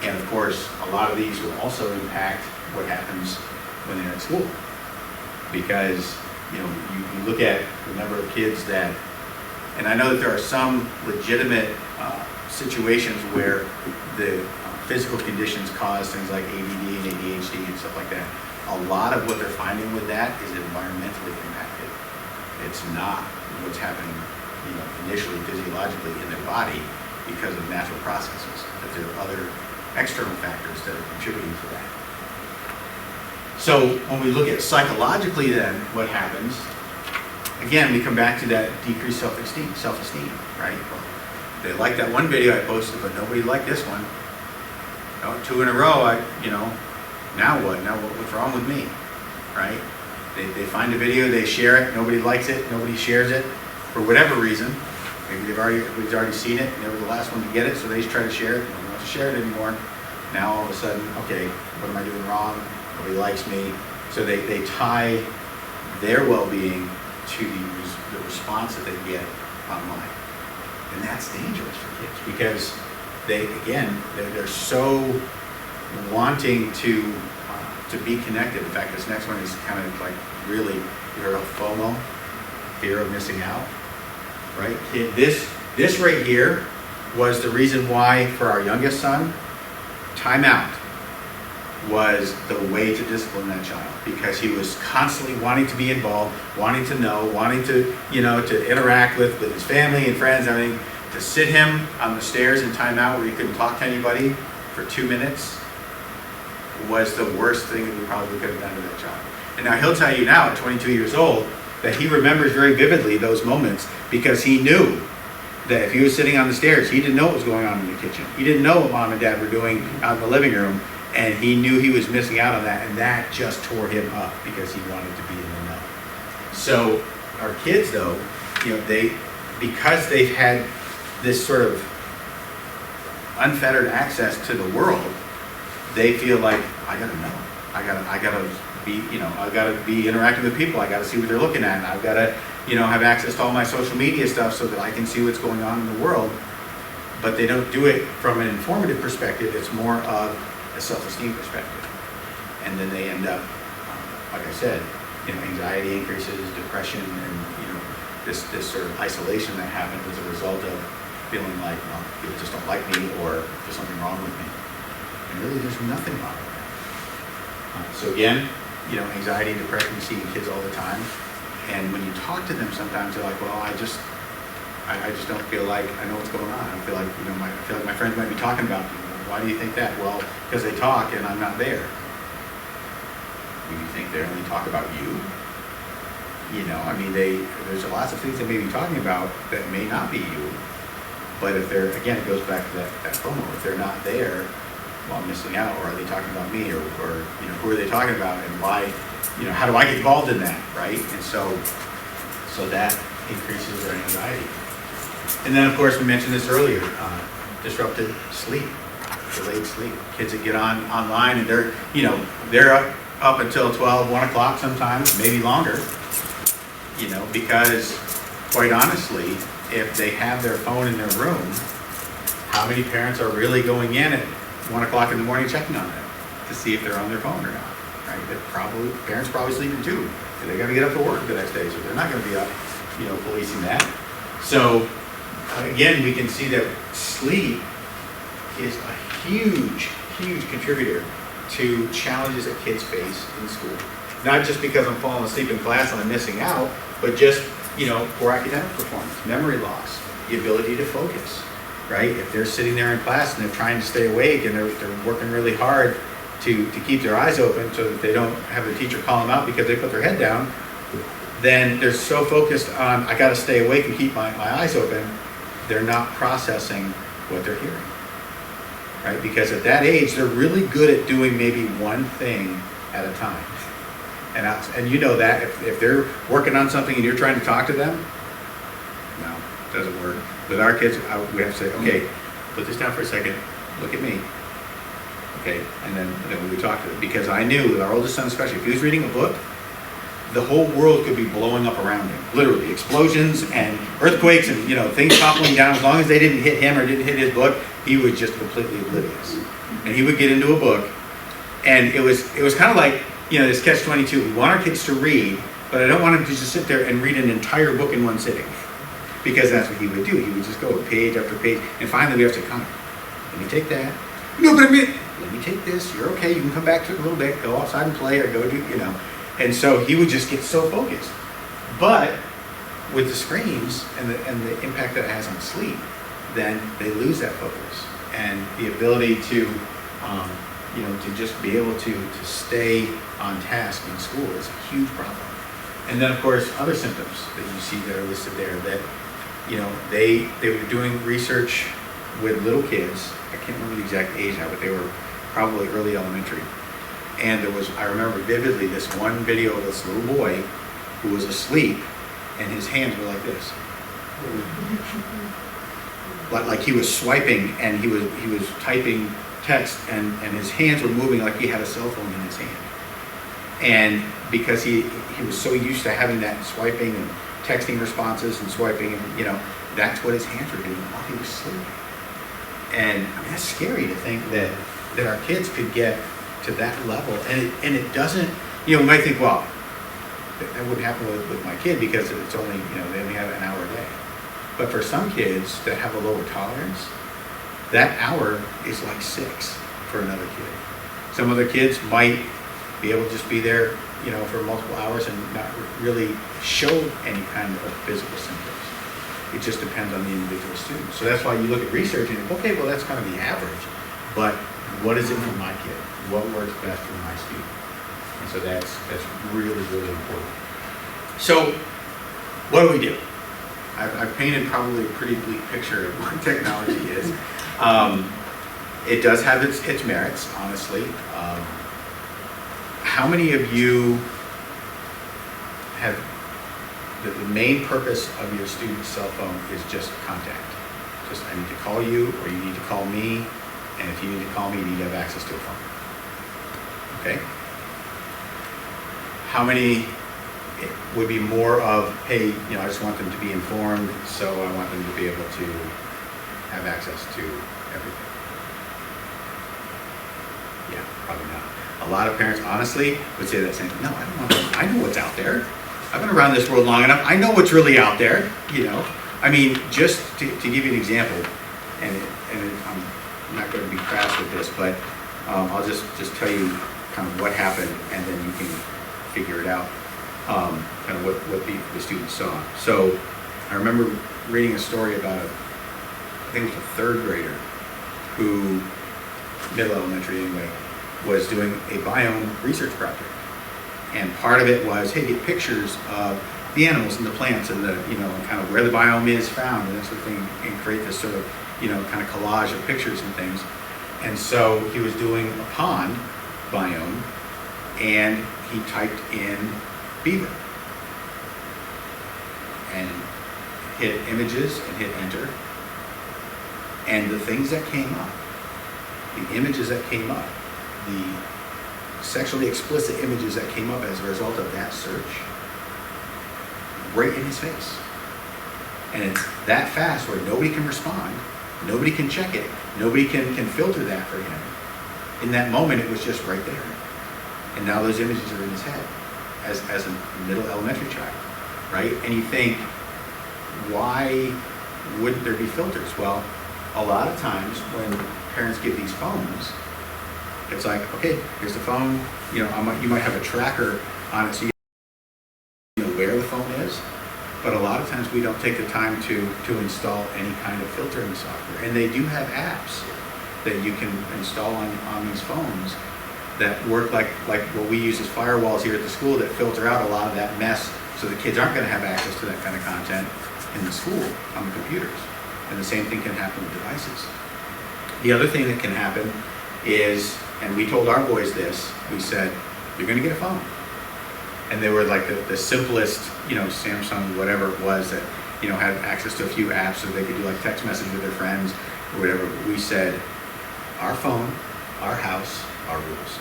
A: And of course, a lot of these will also impact what happens when they're at school, because you look at the number of kids that, and I know that there are some legitimate situations where the physical conditions cause things like ADD and ADHD and stuff like that. A lot of what they're finding with that is environmentally impacted. It's not what's happening, initially physiologically in their body because of natural processes, that there are other external factors that are contributing to that. So when we look at psychologically then what happens, again, we come back to that decreased self-esteem, right? Well, they liked that one video I posted, but nobody liked this one. 2 in a row, now what? Now what's wrong with me, right? They find a video, they share it, nobody likes it, nobody shares it, for whatever reason. Maybe we've already seen it, and they were the last one to get it, so they just try to share it. Nobody wants to share it anymore. Now all of a sudden, okay, what am I doing wrong? Nobody likes me. So they tie their well-being to the response that they get online. And that's dangerous for kids, because they're so wanting to be connected. In fact, this next one is kind of like really, you heard of FOMO, fear of missing out, right? This right here was the reason why, for our youngest son, timeout was the way to discipline that child, because he was constantly wanting to be involved, wanting to know, wanting to, to interact with his family and friends, everything. To sit him on the stairs in timeout where he couldn't talk to anybody for 2 minutes was the worst thing that we probably could have done to that child. And now he'll tell you now, at 22 years old, that he remembers very vividly those moments, because he knew that if he was sitting on the stairs, he didn't know what was going on in the kitchen. He didn't know what mom and dad were doing out in the living room, and he knew he was missing out on that, and that just tore him up, because he wanted to be in the know. So our kids, though, because they've had this sort of unfettered access to the world, they feel like, I gotta know. I gotta I've got to be interacting with people. I got to see what they're looking at. And I've got to, have access to all my social media stuff so that I can see what's going on in the world. But they don't do it from an informative perspective. It's more of a self-esteem perspective. And then they end up, like I said, anxiety increases, depression, and this sort of isolation that happens as a result of feeling like, well, people just don't like me, or there's something wrong with me. And really, there's nothing wrong with that. So again, anxiety and depression you see in kids all the time. And when you talk to them, sometimes they're like, well, I just don't feel like I know what's going on. I feel like, I feel like my friends might be talking about me. Why do you think that? Well, because they talk and I'm not there. Do you think they only talk about you? There's lots of things they may be talking about that may not be you. But if they're, again, it goes back to that FOMO. If they're not there, well, I'm missing out, or are they talking about me, or who are they talking about, and why, how do I get involved in that, right? And so that increases their anxiety. And then, of course, we mentioned this earlier, disrupted sleep, delayed sleep. Kids that get online and they're up until 12, 1 o'clock sometimes, maybe longer, because quite honestly, if they have their phone in their room, how many parents are really going in at 1 o'clock in the morning checking on them to see if they're on their phone or not, right? Parents probably sleeping too. They got to get up to work the next day, so they're not going to be up, policing that. So again, we can see that sleep is a huge, huge contributor to challenges that kids face in school. Not just because I'm falling asleep in class and I'm missing out, but just, poor academic performance, memory loss, the ability to focus, right? If they're sitting there in class and they're trying to stay awake and they're working really hard to keep their eyes open so that they don't have the teacher call them out because they put their head down, then they're so focused on, I got to stay awake and keep my eyes open, they're not processing what they're hearing, right? Because at that age, they're really good at doing maybe one thing at a time. And you know that if they're working on something and you're trying to talk to them, no, it doesn't work. With our kids, we have to say, okay, put this down for a second, look at me. Okay, and then we would talk to them. Because I knew, with our oldest son especially, if he was reading a book, the whole world could be blowing up around him. Literally, explosions and earthquakes and things toppling down. As long as they didn't hit him or didn't hit his book, he was just completely oblivious. And he would get into a book, and it was kind of like, this catch-22. We want our kids to read, but I don't want them to just sit there and read an entire book in one sitting. Because that's what he would do. He would just go page after page, and finally we have to come. Let me take that. No, but let me take this. You're okay. You can come back to it a little bit. Go outside and play, or go do, And so he would just get so focused. But with the screens and the impact that it has on sleep, then they lose that focus and the ability to, to just be able to stay on task in school is a huge problem. And then, of course, other symptoms that you see that are listed there that, they were doing research with little kids. I can't remember the exact age now, but they were probably early elementary. And I remember vividly this one video of this little boy who was asleep and his hands were like this. Like he was swiping and he was typing text and his hands were moving like he had a cell phone in his hand. And because he was so used to having that swiping and texting responses and swiping and, that's what his hands were doing while he was sleeping. And that's scary to think that our kids could get to that level, and it doesn't, we might think, well, that wouldn't happen with my kid because it's only, they only have an hour a day. But for some kids that have a lower tolerance, that hour is like 6 for another kid. Some other kids might be able to just be there, for multiple hours and not really show any kind of physical symptoms. It just depends on the individual student. So that's why you look at research and you go, okay, well, that's kind of the average. But what is it for my kid? What works best for my student? And so that's really, really important. So what do? I've painted probably a pretty bleak picture of what technology is. It does have its merits, honestly. How many of you have the main purpose of your student's cell phone is just contact? Just, I need to call you, or you need to call me, and if you need to call me, you need to have access to a phone. Okay? how many would be more of, hey, I just want them to be informed, so I want them to be able to have access to everything? Yeah, probably not. A lot of parents, honestly, would say that same thing. No, I don't want them. I know what's out there. I've been around this world long enough. I know what's really out there, I mean, just to give you an example, and I'm not going to be crass with this, but I'll just tell you kind of what happened, and then you can figure it out, kind of what the students saw. So I remember reading a story about I think it was a third grader who, middle elementary anyway, was doing a biome research project. And part of it was, hey, get pictures of the animals and the plants and the, kind of where the biome is found and that sort of thing, and create this sort of, kind of collage of pictures and things. And so he was doing a pond biome, and he typed in beaver and hit images and hit enter. And the things that came up, the images that came up, the sexually explicit images that came up as a result of that search, right in his face. And it's that fast where nobody can respond, nobody can check it, nobody can filter that for him. In that moment, it was just right there. And now those images are in his head as a middle elementary child, right? And you think, why wouldn't there be filters? Well, a lot of times when parents give these phones, it's like, okay, here's the phone. You might have a tracker on it so you know where the phone is. But a lot of times we don't take the time to install any kind of filtering software. And they do have apps that you can install on these phones that work like what we use as firewalls here at the school that filter out a lot of that mess, so the kids aren't going to have access to that kind of content in the school on the computers. And the same thing can happen with devices. The other thing that can happen is, and we told our boys this, we said, you're going to get a phone. And they were like the simplest, Samsung, whatever it was, that, had access to a few apps so they could do like text message with their friends or whatever. We said, our phone, our house, our rules.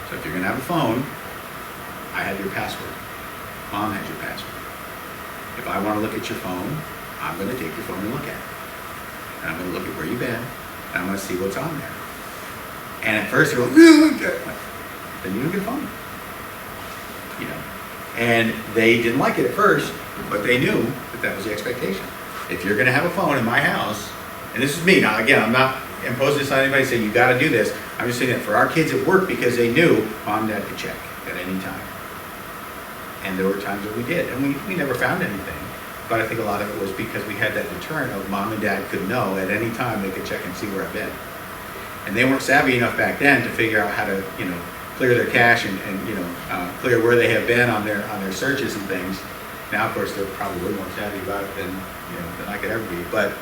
A: So if you're going to have a phone, I have your password. Mom has your password. If I want to look at your phone, I'm going to take your phone and look at it. And I'm going to look at where you've been, and I'm going to see what's on there. And at first they're going, then you don't get a phone. And they didn't like it at first, but they knew that was the expectation. If you're going to have a phone in my house, and this is me, now again, I'm not imposing this on anybody saying you got to do this. I'm just saying that for our kids it worked because they knew mom and dad could check at any time. And there were times that we did, and we never found anything. But I think a lot of it was because we had that deterrent of mom and dad could know at any time they could check and see where I've been. And they weren't savvy enough back then to figure out how to, clear their cache and clear where they have been on their searches and things. Now, of course, they're probably way more savvy about it than I could ever be. But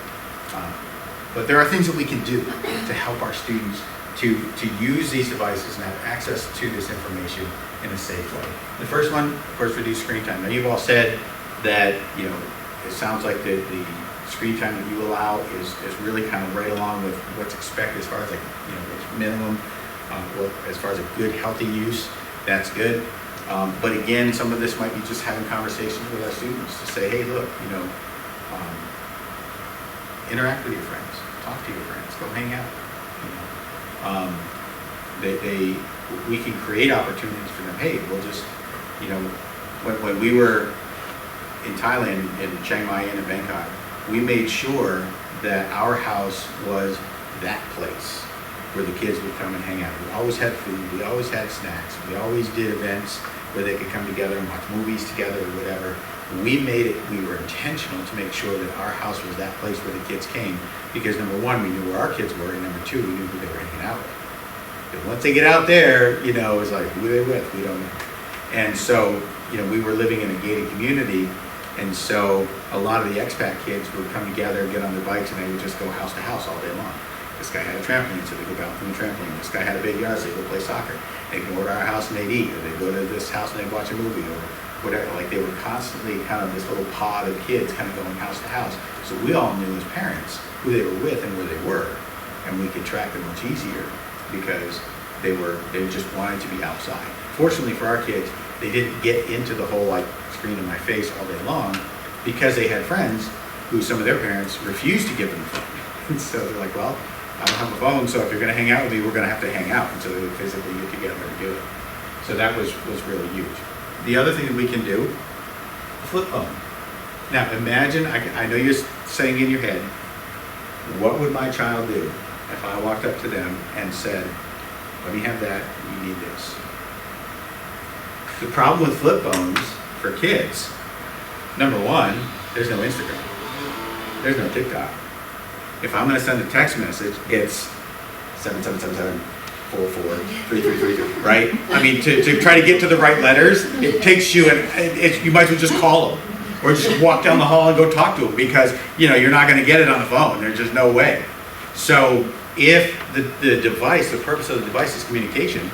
A: there are things that we can do to help our students to use these devices and have access to this information in a safe way. The first one, of course, reduce screen time. Now, you've all said that it sounds like the screen time that you allow is really kind of right along with what's expected as far as what's minimum. As far as a good, healthy use, that's good. But again, some of this might be just having conversations with our students to say, hey, look, interact with your friends, talk to your friends, go hang out. We can create opportunities for them. Hey, we'll just, when we were in Thailand, in Chiang Mai and in Bangkok, we made sure that our house was that place where the kids would come and hang out. We always had food, we always had snacks, we always did events where they could come together and watch movies together or whatever. We were intentional to make sure that our house was that place where the kids came, because number one, we knew where our kids were, and number two, we knew who they were hanging out with. Because once they get out there, it was like, who are they with? We don't know. And so, we were living in a gated community, and so a lot of the expat kids would come together and get on their bikes, and they would just go house to house all day long. This guy had a trampoline, so they go down from the trampoline. This guy had a big yard, so they go play soccer. They can go to our house and they'd eat, or they'd go to this house and they'd watch a movie, or whatever. Like, they were constantly kind of this little pod of kids kind of going house to house. So we all knew as parents who they were with and where they were, and we could track them much easier because they just wanted to be outside. Fortunately for our kids, they didn't get into the whole like screen in my face all day long because they had friends who some of their parents refused to give them a phone. And so they're like, well, I don't have a phone, so if you're going to hang out with me, we're going to have to hang out. And so they would physically get together and do it. So that was really huge. The other thing that we can do, flip phone. Now imagine, I know you're saying in your head, what would my child do if I walked up to them and said, let me have that, you need this. The problem with flip phones for kids, number one, there's no Instagram. There's no TikTok. If I'm going to send a text message, it's 7777-44-3333, right? I mean, to try to get to the right letters, it takes you, and you might as well just call them. Or just walk down the hall and go talk to them because, you're not going to get it on the phone. There's just no way. So if the device, the purpose of the device is communication,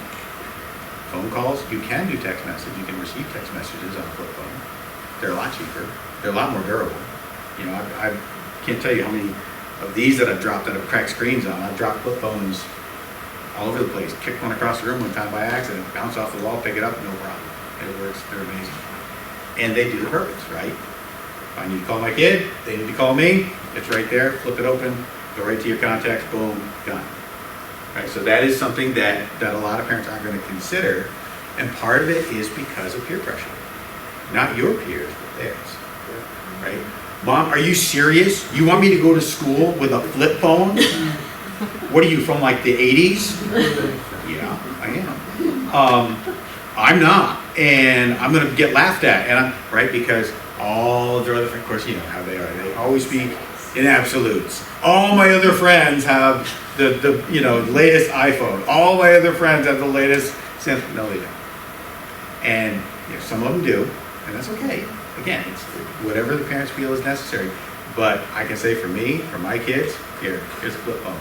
A: phone calls, you can do text message. You can receive text messages on a flip phone. They're a lot cheaper. They're a lot more durable. I can't tell you how many of these that I've dropped that have cracked screens on. I've dropped flip phones all over the place. Kicked one across the room one time by accident, bounced off the wall, pick it up, no problem. It works. They're amazing. And they do the purpose, right? If I need to call my kid, they need to call me. It's right there. Flip it open, go right to your contacts. Boom, done. Right. So that is something that a lot of parents aren't going to consider, and part of it is because of peer pressure, not your peers, but theirs. Right? Mom, are you serious? You want me to go to school with a flip phone? What are you, from like the 80s? Yeah, I am. I'm not, and I'm going to get laughed at, and right, because all of their other friends, of course, you know how they are. They always speak in absolutes. All my other friends have the latest iPhone. All my other friends have the latest Samsung. No, they don't. And some of them do, and that's okay. Again, it's whatever the parents feel is necessary. But I can say for me, for my kids, here's a flip phone.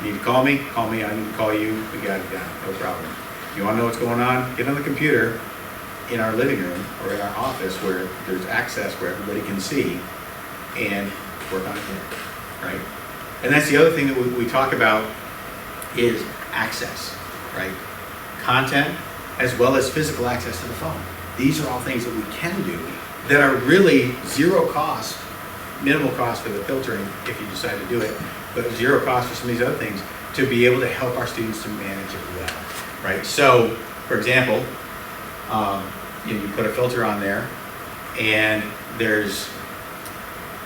A: You need to call me, I need to call you, we got it down, no problem. You want to know what's going on? Get on the computer in our living room or in our office where there's access where everybody can see and work on it there, right? And that's the other thing that we talk about is access, right? Content as well as physical access to the phone. These are all things that we can do that are really zero cost, minimal cost for the filtering if you decide to do it, but zero cost for some of these other things to be able to help our students to manage it well. Right. So, for example, you put a filter on there, and there's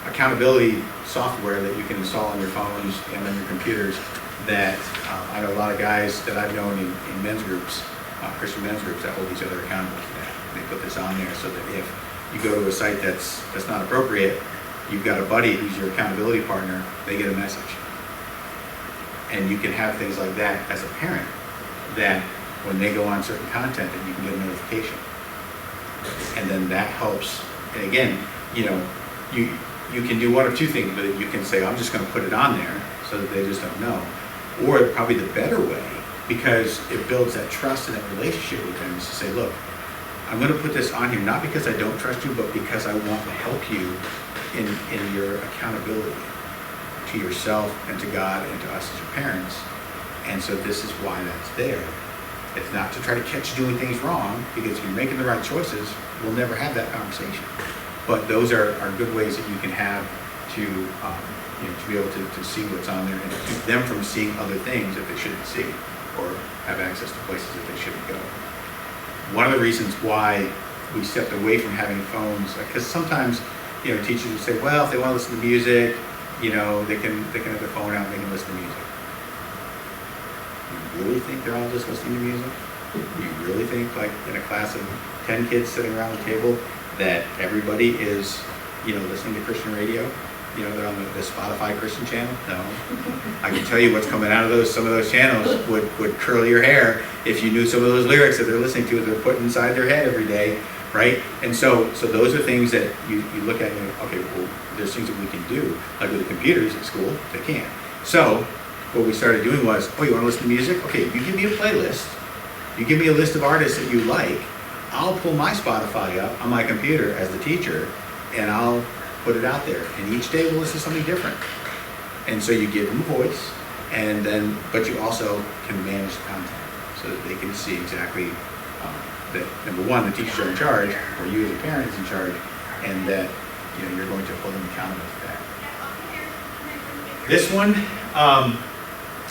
A: accountability software that you can install on your phones and on your computers. That I know a lot of guys that I've known in men's groups, Christian men's groups, that hold each other accountable for that. They put this on there so that if you go to a site that's not appropriate, you've got a buddy who's your accountability partner. They get a message, and you can have things like that as a parent. That when they go on certain content, that you can get a notification, and then that helps. And again, you can do one of two things. But you can say, I'm just going to put it on there so that they just don't know, or probably the better way, because it builds that trust and that relationship with them, is to say, look, I'm going to put this on here not because I don't trust you, but because I want to help you in your accountability to yourself and to God and to us as your parents. And so this is why that's there. It's not to try to catch you doing things wrong, because if you're making the right choices, we'll never have that conversation. But those are good ways that you can have to be able to see what's on there and to keep them from seeing other things that they shouldn't see or have access to places that they shouldn't go. One of the reasons why we stepped away from having phones, because sometimes teachers would say, well, if they want to listen to music, they can have their phone out and they can listen to music. You really think they're all just listening to music? You really think, like in a class of 10 kids sitting around the table, that everybody is, listening to Christian radio? They're on the Spotify Christian channel? No. I can tell you what's coming out of some of those channels would curl your hair if you knew some of those lyrics that they're listening to, that they're putting inside their head every day, right? And so those are things that you look at and okay, well, there's things that we can do. Like with the computers at school, they can't. So what we started doing was, you want to listen to music? Okay, you give me a playlist. You give me a list of artists that you like. I'll pull my Spotify up on my computer as the teacher, and I'll put it out there. And each day we'll listen to something different. And so you give them a voice, but you also can manage the content so that they can see exactly that, number one, the teachers are in charge, or you as a parent is in charge, and that, you're going to hold them accountable to that. This one,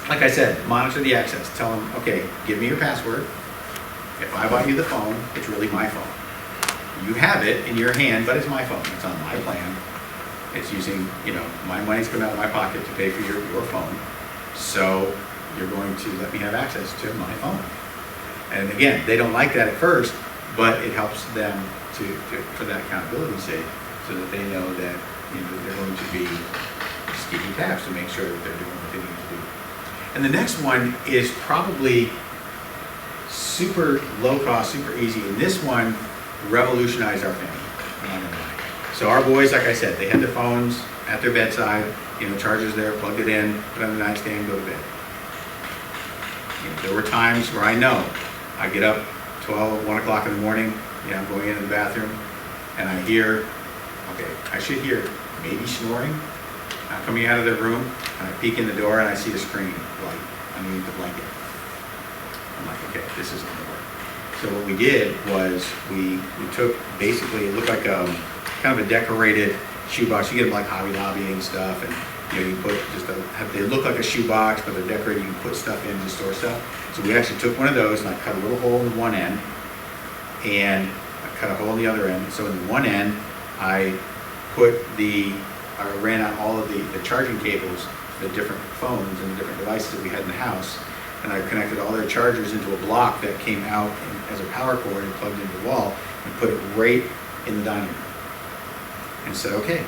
A: like I said, monitor the access. Tell them, okay, give me your password. If I bought you the phone, it's really my phone. You have it in your hand, but it's my phone. It's on my plan. It's using, my money's coming out of my pocket to pay for your phone. So you're going to let me have access to my phone. And again, they don't like that at first, but it helps them for that accountability sake, so that they know that they're going to be just keeping tabs to make sure that they're doing what they need to do. And the next one is probably super low cost, super easy. And this one revolutionized our family. I'm not gonna lie. So our boys, like I said, they had their phones at their bedside, chargers there, plugged it in, put it on the nightstand, go to bed. There were times where I know I get up 1 o'clock in the morning, I'm going into the bathroom, and I hear, I should hear maybe snoring coming out of their room, and I peek in the door and I see a screen light underneath the blanket. I'm like, okay, this isn't gonna work. So what we did was we took, basically, it looked like kind of a decorated shoebox. You get them like Hobby Lobby and stuff, and you put they look like a shoebox, but they're decorated. You can put stuff in to store stuff. So we actually took one of those and I cut a little hole in one end, and I cut a hole in the other end. So in the one end, I ran out all of the charging cables, the different phones and the different devices that we had in the house, and I connected all their chargers into a block that came out as a power cord and plugged into the wall, and put it right in the dining room. And said, okay,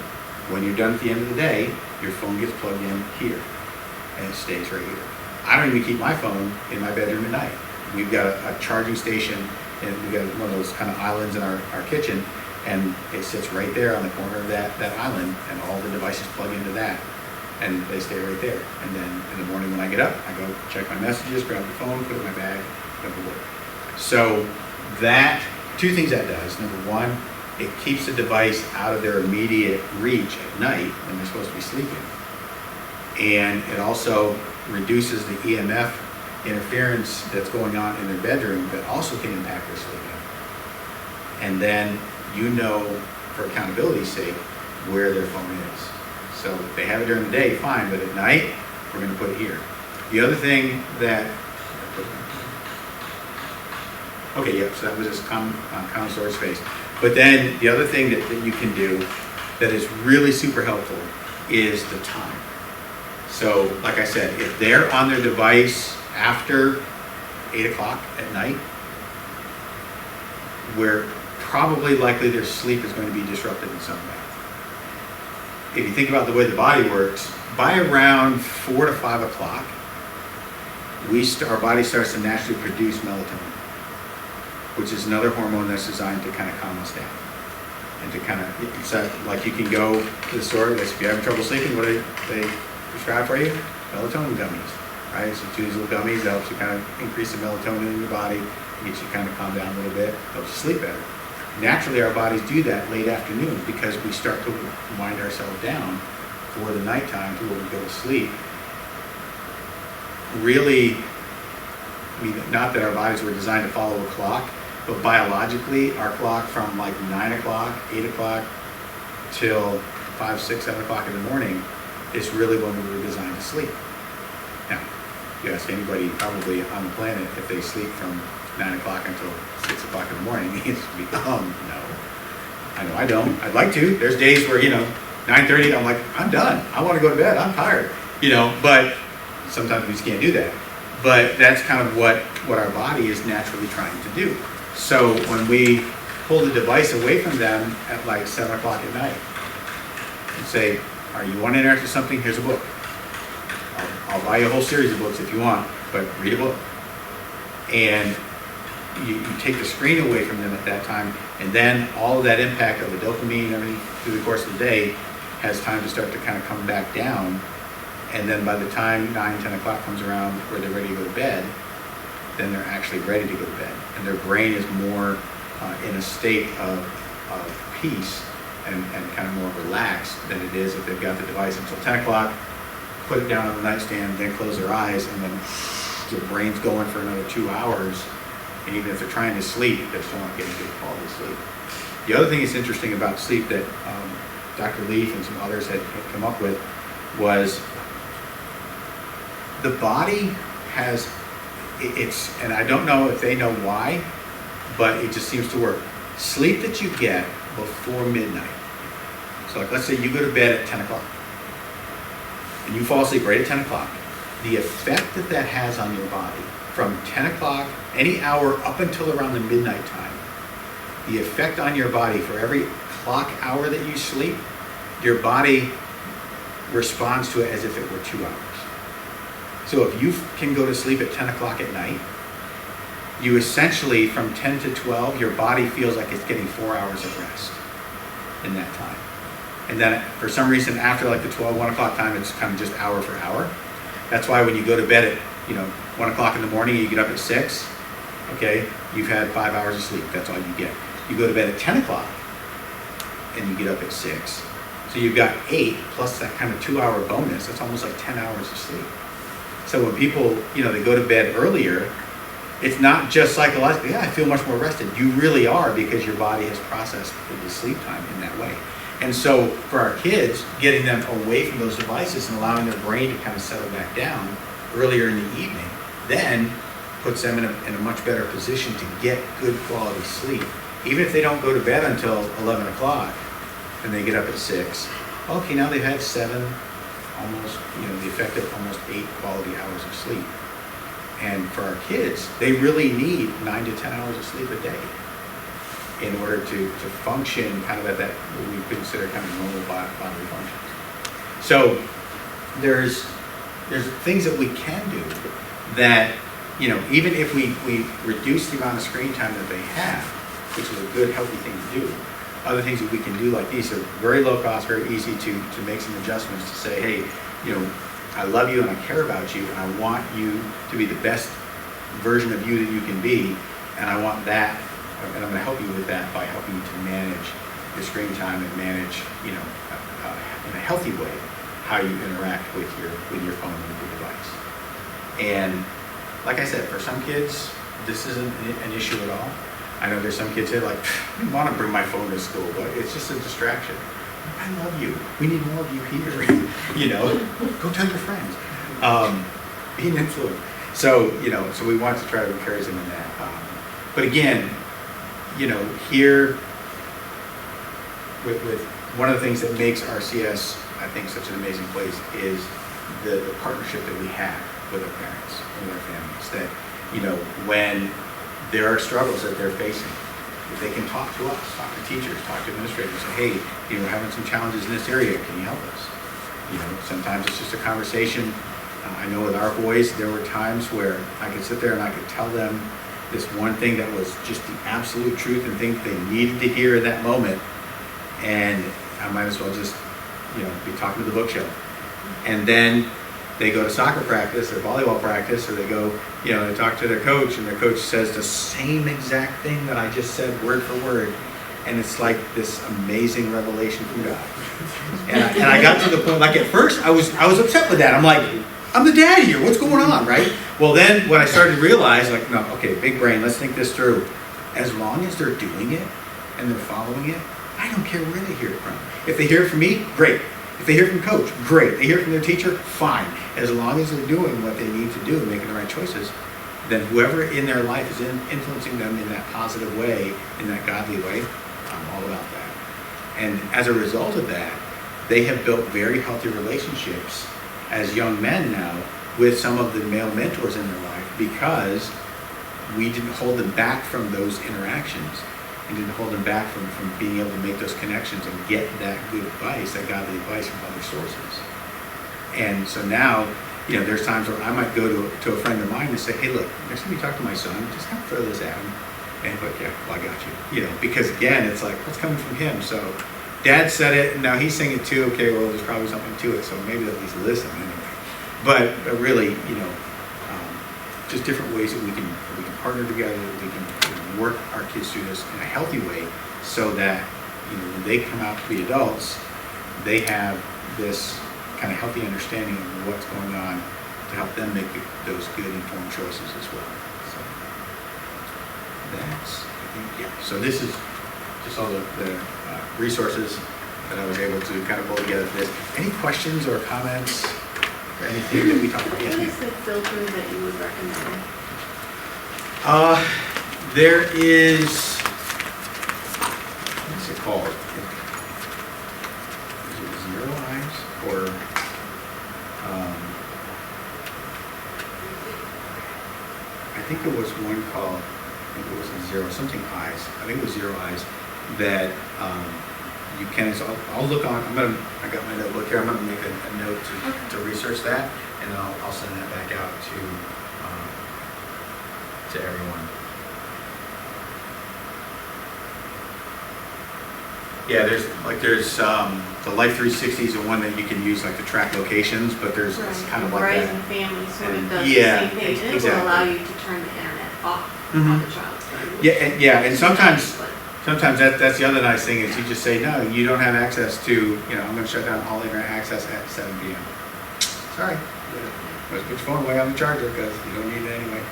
A: when you're done at the end of the day, your phone gets plugged in here, and it stays right here. I don't even keep my phone in my bedroom at night. We've got a charging station, and we've got one of those kind of islands in our kitchen, and it sits right there on the corner of that island, and all the devices plug into that, and they stay right there. And then in the morning when I get up, I go check my messages, grab the phone, put it in my bag, go to work. So that, two things that does. Number one, it keeps the device out of their immediate reach at night when they're supposed to be sleeping. And it also reduces the EMF interference that's going on in their bedroom that also can impact their sleeping. And then for accountability's sake, where their phone is. So if they have it during the day, fine, but at night, we're going to put it here. The other thing that, so that was just common storage space. But then the other thing that you can do that is really super helpful is the time. So like I said, if they're on their device after 8 o'clock at night, we're probably likely their sleep is going to be disrupted in some way. If you think about the way the body works, by around 4 to 5 o'clock, our body starts to naturally produce melatonin, which is another hormone that's designed to kind of calm us down. And to kind of, so like you can go to the store, if you're having trouble sleeping, what do they prescribe for you? Melatonin gummies, right? So 2 little gummies that helps you kind of increase the melatonin in your body, gets you kind of calm down a little bit, helps you sleep better. Naturally, our bodies do that late afternoon because we start to wind ourselves down for the nighttime to where we go to sleep. Really, not that our bodies were designed to follow a clock, but biologically, our clock from like 9 o'clock, 8 o'clock, till 5, 6, 7 o'clock in the morning is really when we were designed to sleep. Now, you ask anybody probably on the planet if they sleep from 9 o'clock until 6 o'clock in the morning, it's no. I know I don't. I'd like to. There's days where, 9:30, I'm like, I'm done. I want to go to bed. I'm tired. But sometimes we just can't do that. But that's kind of what our body is naturally trying to do. So when we pull the device away from them at like 7 o'clock at night and say, are you want to interact with something? Here's a book. I'll buy you a whole series of books if you want, but read a book. And you take the screen away from them at that time, and then all of that impact of the dopamine and everything through the course of the day has time to start to kind of come back down. And then by the time 9, 10 o'clock comes around where they're ready to go to bed, then they're actually ready to go to bed. And their brain is more in a state of peace and kind of more relaxed than it is if they've got the device until 10 o'clock, put it down on the nightstand, then close their eyes, and then their brain's going for another 2 hours. And even if they're trying to sleep, they're still not getting good quality sleep. The other thing that's interesting about sleep that Dr. Leaf and some others had come up with was the body has, and I don't know if they know why, but it just seems to work. Sleep that you get before midnight. So like, let's say you go to bed at 10 o'clock and you fall asleep right at 10 o'clock. The effect that that has on your body from 10 o'clock, any hour up until around the midnight time, the effect on your body for every clock hour that you sleep, your body responds to it as if it were 2 hours. So if you can go to sleep at 10 o'clock at night, you essentially, from 10 to 12, your body feels like it's getting 4 hours of rest in that time. And then for some reason, after like the 1 o'clock time, it's kind of just hour for hour. That's why when you go to bed at, 1 o'clock in the morning, you get up at 6, okay, you've had 5 hours of sleep. That's all you get. You go to bed at 10 o'clock and you get up at 6. So you've got 8 plus that kind of 2-hour bonus. That's almost like 10 hours of sleep. So when people, they go to bed earlier, it's not just psychologically, I feel much more rested. You really are, because your body has processed the sleep time in that way. And so for our kids, getting them away from those devices and allowing their brain to kind of settle back down earlier in the evening, then puts them in a much better position to get good quality sleep. Even if they don't go to bed until 11 o'clock and they get up at 6, okay, now they've had 7, almost, the effect of almost 8 quality hours of sleep. And for our kids, they really need 9 to 10 hours of sleep a day in order to function kind of at that, what we consider kind of normal bodily functions. So there's things that we can do that, even if we reduce the amount of screen time that they have, which is a good, healthy thing to do, other things that we can do like these are very low cost, very easy to make some adjustments to say, hey, I love you and I care about you and I want you to be the best version of you that you can be, and I want that, and I'm going to help you with that by helping you to manage your screen time and manage, in a healthy way, how you interact with your phone and your device. And like I said, for some kids, this isn't an issue at all. I know there's some kids that are like, I don't want to bring my phone to school, but it's just a distraction. I love you. We need more of you here. Go tell your friends. Be an influence. So, so we want to try to encourage them in that. But again, here with one of the things that makes RCS, I think, such an amazing place is the partnership that we have with our parents and with our families. That, when there are struggles that they're facing, if they can talk to us, talk to teachers, talk to administrators, say, hey, we're having some challenges in this area, can you help us? Sometimes it's just a conversation. I know with our boys, there were times where I could sit there and I could tell them this one thing that was just the absolute truth and think they needed to hear in that moment, and I might as well just, be talking to the bookshelf. And then they go to soccer practice or volleyball practice, or they go, they talk to their coach, and their coach says the same exact thing that I just said word for word. And it's like this amazing revelation from God. And I got to the point, like at first, I was upset with that. I'm like, I'm the dad here, what's going on, right? Well then, when I started to realize, like, no, okay, big brain, let's think this through. As long as they're doing it, and they're following it, I don't care where they hear it from. If they hear it from me, great. If they hear it from coach, great. They hear it from their teacher, fine. As long as they're doing what they need to do, making the right choices, then whoever in their life is influencing them in that positive way, in that godly way, I'm all about that. And as a result of that, they have built very healthy relationships as young men now with some of the male mentors in their life, because we didn't hold them back from those interactions and didn't hold them back from being able to make those connections and get that good advice, that godly advice from other sources. And so now, there's times where I might go to a friend of mine and say, hey, look, next time you talk to my son, just kind of throw this at him. And but yeah, well, I got you. Because again, it's like, what's coming from him? So dad said it, and now he's saying it too. Okay, well, there's probably something to it, so maybe at least listen anyway. But really, just different ways that we can partner together, that we can work our kids through this in a healthy way, so that when they come out to be adults, they have this kind of healthy understanding of what's going on to help them make those good informed choices as well. So. else. I think, yeah. So this is just all the resources that I was able to kind of pull together for this. Any questions or comments or anything that we talked about?
D: What
A: Yes,
D: is
A: ma'am.
D: the filter that you would recommend?
A: There is, what's it called? Is it Zero Eyes or, I think it was one called, I think it was Zero, something Eyes. I think it was Zero Eyes that you can, so I'll look on, I got my notebook here, I'm gonna make a note to research that, and I'll send that back out to everyone. Yeah, there's the Life 360 is the one that you can use like to track locations, but there's it's kind of like
D: Verizon
A: that.
D: Family sort
A: And
D: of does
A: yeah,
D: the same thing, and it
A: exactly.
D: will allow you to turn the internet off
A: Mhm.
D: on the child's phone.
A: Yeah, and sometimes
D: But
A: that's the other nice thing is you just say, no, you don't have access to, I'm gonna shut down all internet access at 7 p.m. Sorry, let's put your phone away on the charger because you don't need it anyway.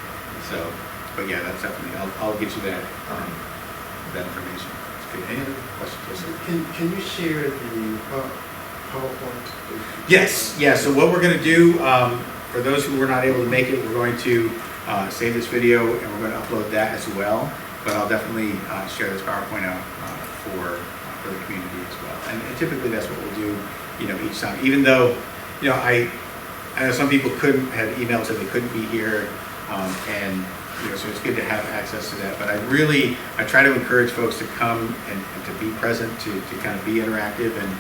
A: So, but yeah, that's definitely, I'll get you that information. Okay, any other questions? Yes, sir.
C: Can you share the PowerPoint?
A: Yes, yeah, so what we're gonna do, for those who were not able to make it, we're going to save this video and we're gonna upload that as well. But I'll definitely share this PowerPoint out for the community as well. And typically that's what we'll do, each time. Even though, I know some people had emailed said they couldn't be here, and so it's good to have access to that. But I try to encourage folks to come and to be present, to kind of be interactive, and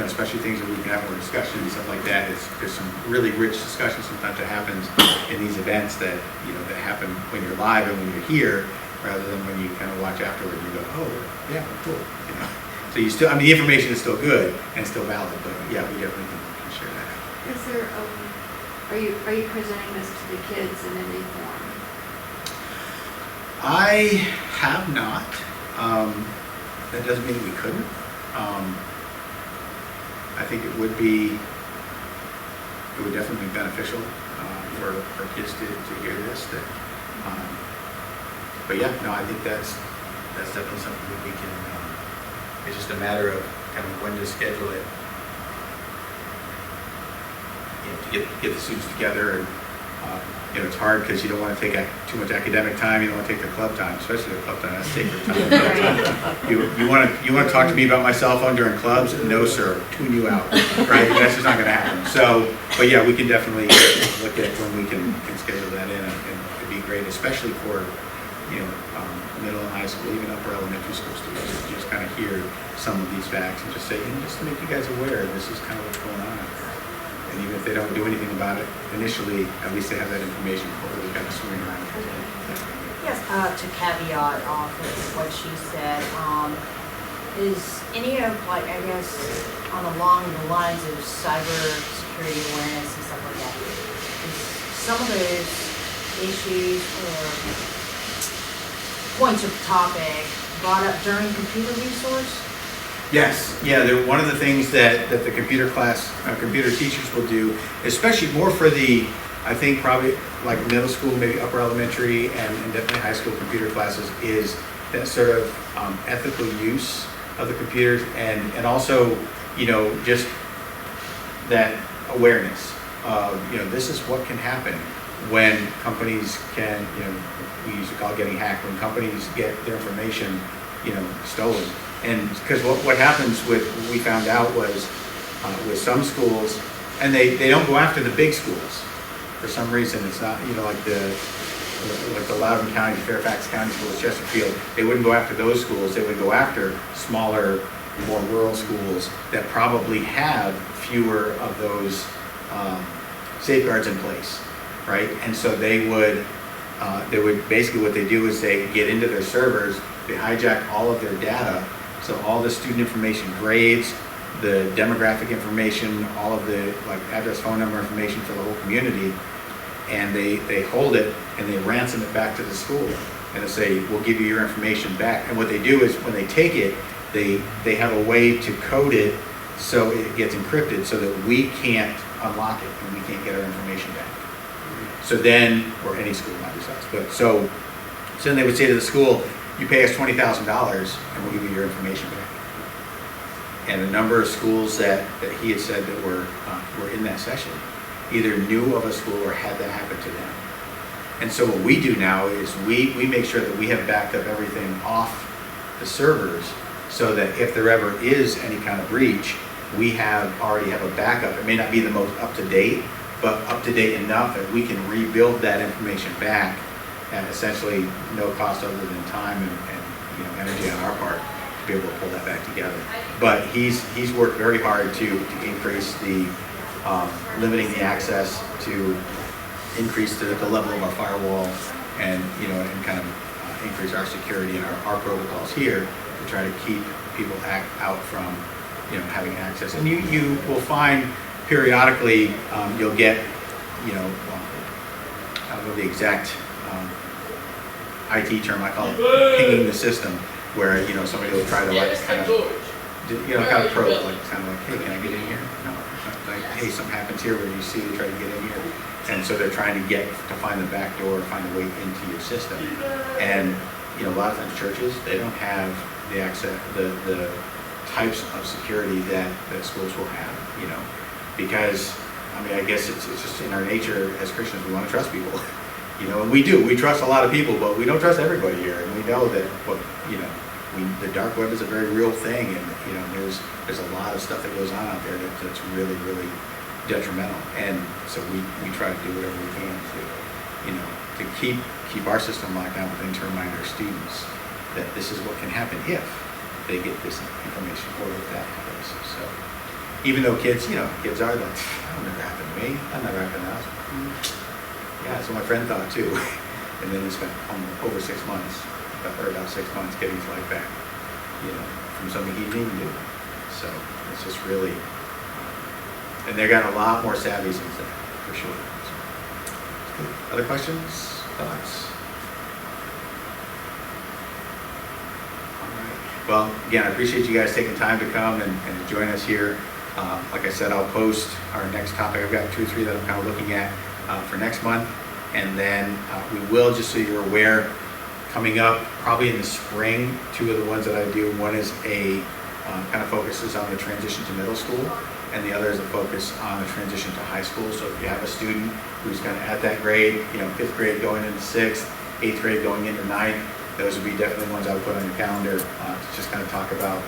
A: especially things that we can have more discussion and stuff like that. There's some really rich discussion sometimes that happens in these events that that happen when you're live and when you're here, rather than when you kind of watch afterward and you go, oh yeah, cool. So you still, the information is still good and still valid, but yeah, we definitely can share that.
D: is there, are you presenting this to the kids in any form?
A: I have not. That doesn't mean we couldn't. I think it would definitely be beneficial for kids to hear this. But yeah, no, I think that's definitely something that we can. It's just a matter of kind of when to schedule it. To get the students together, and it's hard because you don't want to take too much academic time. You don't want to take the club time, especially the club time. That's sacred time. You want to talk to me about my cell phone during clubs? No, sir. Tune you out. Right? That's just not going to happen. So, but yeah, we can definitely look at when we can schedule that in, and it'd be great, especially for middle and high school, even upper elementary school students, to just kind of hear some of these facts and just say, just to make you guys aware, this is kind of what's going on. And even if they don't do anything about it initially, at least they have that information before they kind of swing around.
B: Yes, to caveat off of what she said, is any of, I guess, along the lines of cyber security awareness and stuff like that, is some of those issues or points of topic brought up during computer resource?
A: Yes, yeah, one of the things that the computer teachers will do, especially more for I think probably like middle school, maybe upper elementary, and definitely high school computer classes, is that sort of ethical use of the computers, and also, just that awareness of, this is what can happen when companies can, we used to call it getting hacked, when companies get their information, stolen. And because what happens what we found out was with some schools, and they don't go after the big schools for some reason. It's not, like the Loudoun County, Fairfax County schools, Chesterfield, they wouldn't go after those schools. They would go after smaller, more rural schools that probably have fewer of those safeguards in place, right? And so they would basically, what they do is they get into their servers, they hijack all of their data, so all the student information, grades, the demographic information, all of the address, phone number information for the whole community, and they hold it and they ransom it back to the school, and they say, we'll give you your information back. And what they do is when they take it, they have a way to code it so it gets encrypted so that we can't unlock it and we can't get our information back. So then, or any school, not just us, but so then they would say to the school, you pay us $20,000 and we'll give you your information back. And a number of schools that he had said that were in that session either knew of a school or had that happen to them. And so what we do now is we make sure that we have backed up everything off the servers so that if there ever is any kind of breach, we already have a backup. It may not be the most up-to-date, but up-to-date enough that we can rebuild that information back at essentially no cost other than time and energy on our part to be able to pull that back together. But he's worked very hard to increase the limiting the access, to increase the level of our firewall, and and kind of increase our security and our protocols here to try to keep people out from having access. And you will find periodically you'll get I don't know the exact IT term, I call it pinging the system, where somebody will try to kind of probe, kind of like, hey, can I get in here? No, like, hey, something happens here where you see they try to get in here, and so they're trying to find the back door, find a way into your system. And a lot of times churches, they don't have the access, the types of security that schools will have, because I guess it's just in our nature as Christians, we want to trust people. And we do. We trust a lot of people, but we don't trust everybody here. And we know that the dark web is a very real thing, and there's a lot of stuff that goes on out there that's really, really detrimental. And so we try to do whatever we can to keep our system locked down, but then to remind our students that this is what can happen if they get this information or if that happens. So even though kids are like, that'll never happen to me. That never happened to us. Yeah, that's what my friend thought too. And then he spent over 6 months, or about 6 months, getting his life back, from something he didn't even do. So it's just really, and they got a lot more savvy since then, for sure. So, good. Other questions, thoughts? All right. Well, again, I appreciate you guys taking time to come and to join us here. Like I said, I'll post our next topic. I've got 2 or 3 that I'm kind of looking at for next month. And then we will, just so you're aware, coming up probably in the spring, 2 of the ones that I do. One is kind of focuses on the transition to middle school, and the other is a focus on the transition to high school. So if you have a student who's kind of at that grade, 5th grade going into 6th, 8th grade going into 9th, those would be definitely ones I would put on your calendar to just kind of talk about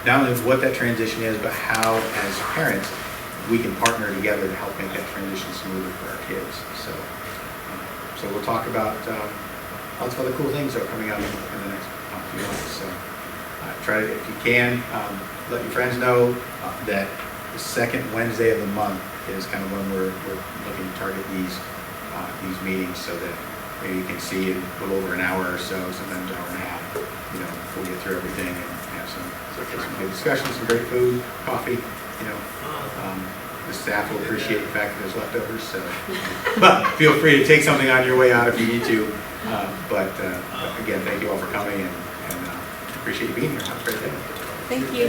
A: not only what that transition is, but how, as parents, we can partner together to help make that transition smoother for our kids. So we'll talk about lots of other cool things that are coming out in the next few months. So try to, if you can, let your friends know that the 2nd Wednesday of the month is kind of when we're looking to target these meetings, so that maybe you can see in a little over an hour or so, sometimes an hour and a half, before we get through everything and have some good discussions, some great food, coffee, the staff will appreciate the fact that there's leftovers, so. But feel free to take something on your way out if you need to. But again, thank you all for coming, and appreciate you being here. Have a great day.
D: Thank you.